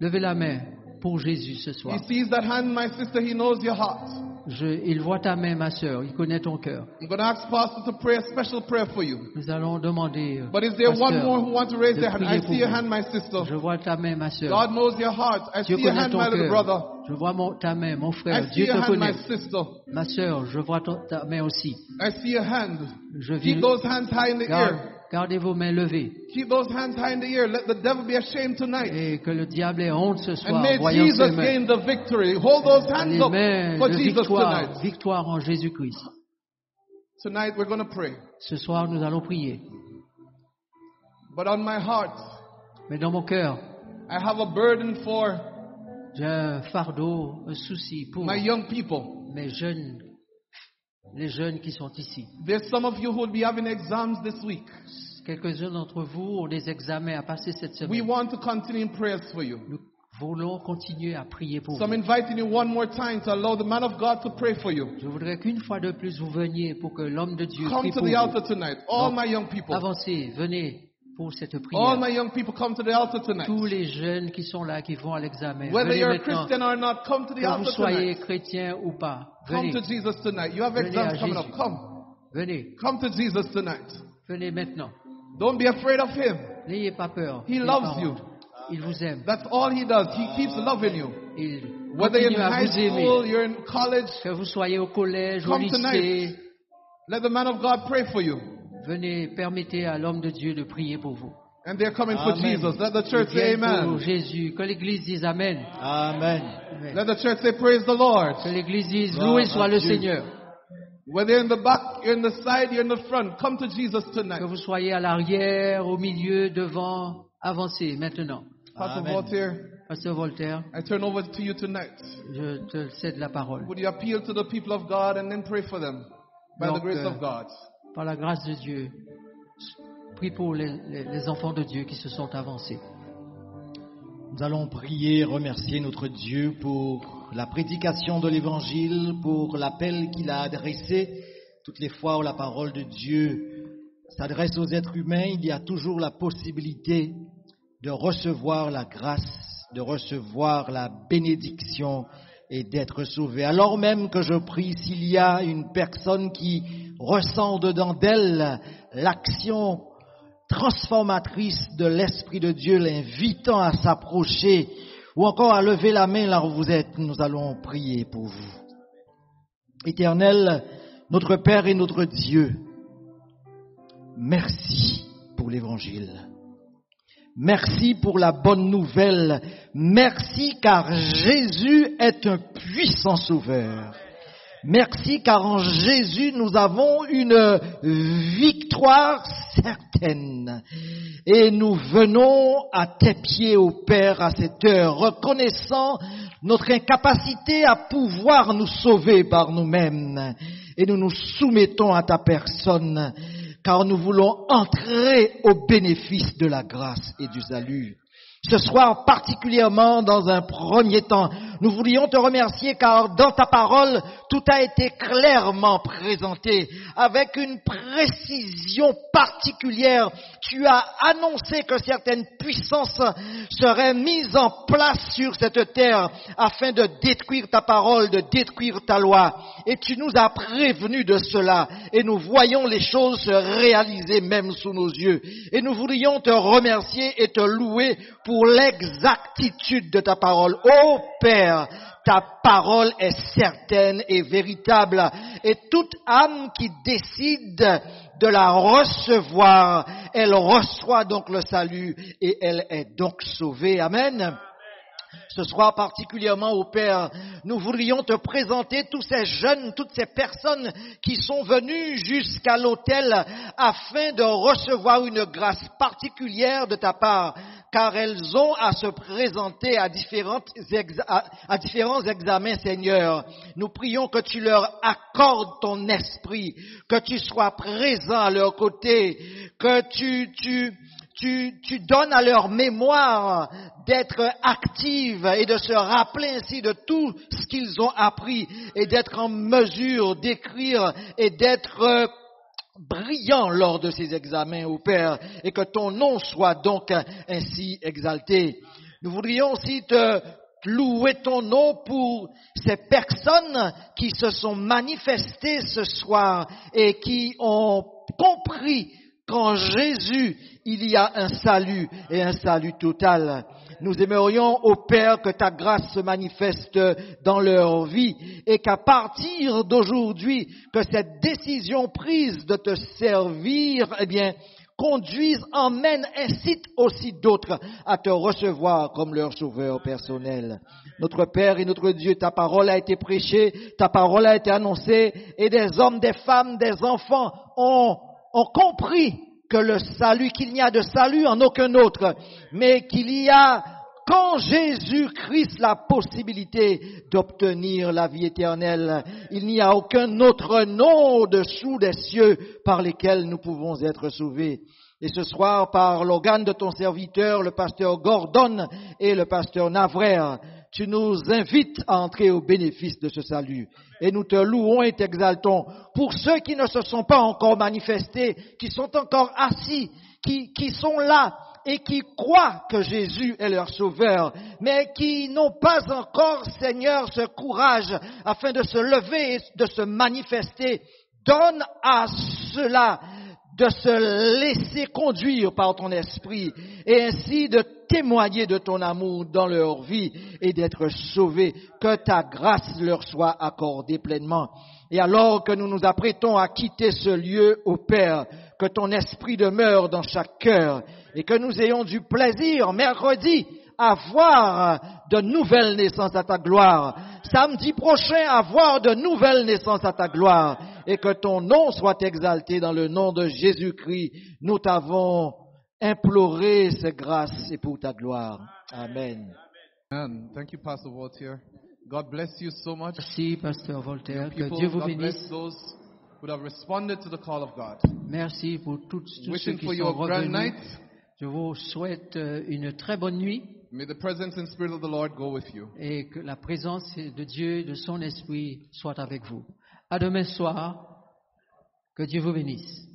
Levez la main pour Jésus ce soir. He sees that hand, my sister. He knows your heart. Il voit ta main, ma sœur. Il connaît ton cœur. I'm going to ask Pastor to pray a special prayer for you. Nous allons demander. But is there one pasteur, more who want to raise de their hand? I prier see pour your vous. hand, my sister. Je vois ta main, ma sœur. God knows your heart. I Dieu see your connaît hand, ton my little cœur. brother. Je vois ta main, mon I frère. see Dieu your te hand, my connaît. sister. Ma sœur, je vois ta main aussi. I see your hand. Je vis. Keep those hands high in the air. Gardez vos mains levées. Keep those hands high in the air. Let the devil be ashamed tonight. Et que le diable ait honte ce And soir, may voyant ses Jesus mains. gain the victory. Hold those hands Les up mains for de Jesus victoire, tonight. victoire en Jésus-Christ. Tonight we're going to pray. Ce soir, nous allons prier. But on my heart, Mais dans mon cœur, I have a burden for j'ai un fardeau, un souci pour my young people. mes jeunes, les jeunes qui sont ici. There's some of you who will be having exams this week. Quelques-uns d'entre vous ont des examens à passer cette We semaine. want to continue in prayers for you. Nous voulons continuer à prier pour So I'm vous. inviting you one more time to allow the man of God to pray for you. Je voudrais qu'une fois de plus vous veniez pour que l'homme de Dieu Come prie to pour the vous. altar tonight. All my young people. Avancez, venez pour cette All prière. my young people come to the altar tonight. Tous les jeunes qui sont là, qui vont à l'examen, Whether venez you're a maintenant. Christian or not, come to the Que vous altar soyez tonight. chrétien ou pas, Come venez, to Jesus tonight. You have Venez exams à coming Jésus. up. Come. venez, Come to Jesus tonight. venez maintenant. Don't be afraid of him. N'ayez pas peur. He N'ayez loves pas you. honte. Il vous aime. That's all he does. He keeps loving you. Il Whether you're continue in à high vous aimer. school, you're in college, Que vous soyez au collège, au come lycée, tonight. Let the man of God pray for you. venez, permettez à l'homme de Dieu de prier pour vous. And they're coming for Amen. Jesus. Let the Ils church say viennent pour amen. Jésus. Que l'Église dise Amen. Amen. Amen. Let the church say praise the Lord. Que l'Église dise Gloire Loué à soit le Dieu. Seigneur. Whether you're in the back, you're in the side, you're in the front, come to Jesus tonight. Que vous soyez à l'arrière, au milieu, devant, avancez maintenant. Pastor Amen. Voltaire, Pasteur Voltaire, I turn over to you tonight. je te cède la parole. Would you appeal to the people of God and then pray for them? by the Donc, grace of God. par la grâce de Dieu, prie pour les enfants de Dieu qui se sont avancés. Nous allons prier et remercier notre Dieu pour la prédication de l'Évangile, pour l'appel qu'il a adressé. Toutes les fois où la parole de Dieu s'adresse aux êtres humains, il y a toujours la possibilité de recevoir la grâce, de recevoir la bénédiction et d'être sauvé. Alors même que je prie, s'il y a une personne qui ressent dedans d'elle l'action transformatrice de l'Esprit de Dieu, l'invitant à s'approcher ou encore à lever la main là où vous êtes, nous allons prier pour vous. Éternel, notre Père et notre Dieu, merci pour l'Évangile. Merci pour la bonne nouvelle. Merci car Jésus est un puissant sauveur. Merci car en Jésus nous avons une victoire certaine. Et nous venons à tes pieds, ô Père, à cette heure, reconnaissant notre incapacité à pouvoir nous sauver par nous-mêmes. Et nous nous soumettons à ta personne, car nous voulons entrer au bénéfice de la grâce et du salut. Ce soir, particulièrement dans un premier temps, nous voulions te remercier car dans ta parole, tout a été clairement présenté avec une précision particulière. Tu as annoncé que certaines puissances seraient mises en place sur cette terre afin de détruire ta parole, de détruire ta loi. Et tu nous as prévenus de cela et nous voyons les choses se réaliser même sous nos yeux. Et nous voulions te remercier et te louer pour l'exactitude de ta parole. Ô Père, ta parole est certaine et véritable et toute âme qui décide de la recevoir, elle reçoit donc le salut et elle est donc sauvée. Amen. Ce soir particulièrement, ô Père, nous voudrions te présenter tous ces jeunes, toutes ces personnes qui sont venues jusqu'à l'autel afin de recevoir une grâce particulière de ta part, car elles ont à se présenter à différents examens, Seigneur. Nous prions que tu leur accordes ton esprit, que tu sois présent à leur côté, que tu donnes à leur mémoire d'être active et de se rappeler ainsi de tout ce qu'ils ont appris et d'être en mesure d'écrire et d'être brillant lors de ces examens, ô Père, et que ton nom soit donc ainsi exalté. Nous voudrions aussi te louer ton nom pour ces personnes qui se sont manifestées ce soir et qui ont compris qu'en Jésus, il y a un salut et un salut total. Nous aimerions, ô Père, que ta grâce se manifeste dans leur vie et qu'à partir d'aujourd'hui, que cette décision prise de te servir, conduise, emmène, incite aussi d'autres à te recevoir comme leur sauveur personnel. Notre Père et notre Dieu, ta parole a été prêchée, ta parole a été annoncée et des hommes, des femmes, des enfants ont compris que le salut, qu'il n'y a de salut en aucun autre, mais qu'il y a qu'en Jésus-Christ la possibilité d'obtenir la vie éternelle. Il n'y a aucun autre nom au-dessous des cieux par lesquels nous pouvons être sauvés. Et ce soir, par l'organe de ton serviteur, le pasteur Gordon et le pasteur Navrer, tu nous invites à entrer au bénéfice de ce salut. Et nous te louons et t'exaltons. Pour ceux qui ne se sont pas encore manifestés, qui sont encore assis, qui sont là et qui croient que Jésus est leur sauveur, mais qui n'ont pas encore, Seigneur, ce courage afin de se lever et de se manifester, donne à ceux-là de se laisser conduire par ton esprit et ainsi de témoigner de ton amour dans leur vie et d'être sauvés. Que ta grâce leur soit accordée pleinement. Et alors que nous nous apprêtons à quitter ce lieu, ô Père, que ton esprit demeure dans chaque cœur et que nous ayons du plaisir mercredi à voir de nouvelles naissances à ta gloire. Samedi prochain, à voir de nouvelles naissances à ta gloire. Et que ton nom soit exalté dans le nom de Jésus-Christ. Nous t'avons imploré ces grâces et pour ta gloire. Amen. Amen. Thank you, Pastor Voltaire. God bless you so much. Merci, Pasteur Voltaire. Que People, Dieu vous God bless bénisse. those would have responded to the call of God. Merci pour tous ceux Wishing qui for you sont a grand revenus. night. Je vous souhaite une très bonne nuit May the presence and spirit of the Lord go with you. et que la présence de Dieu et de son esprit soit avec vous. À demain soir. Que Dieu vous bénisse.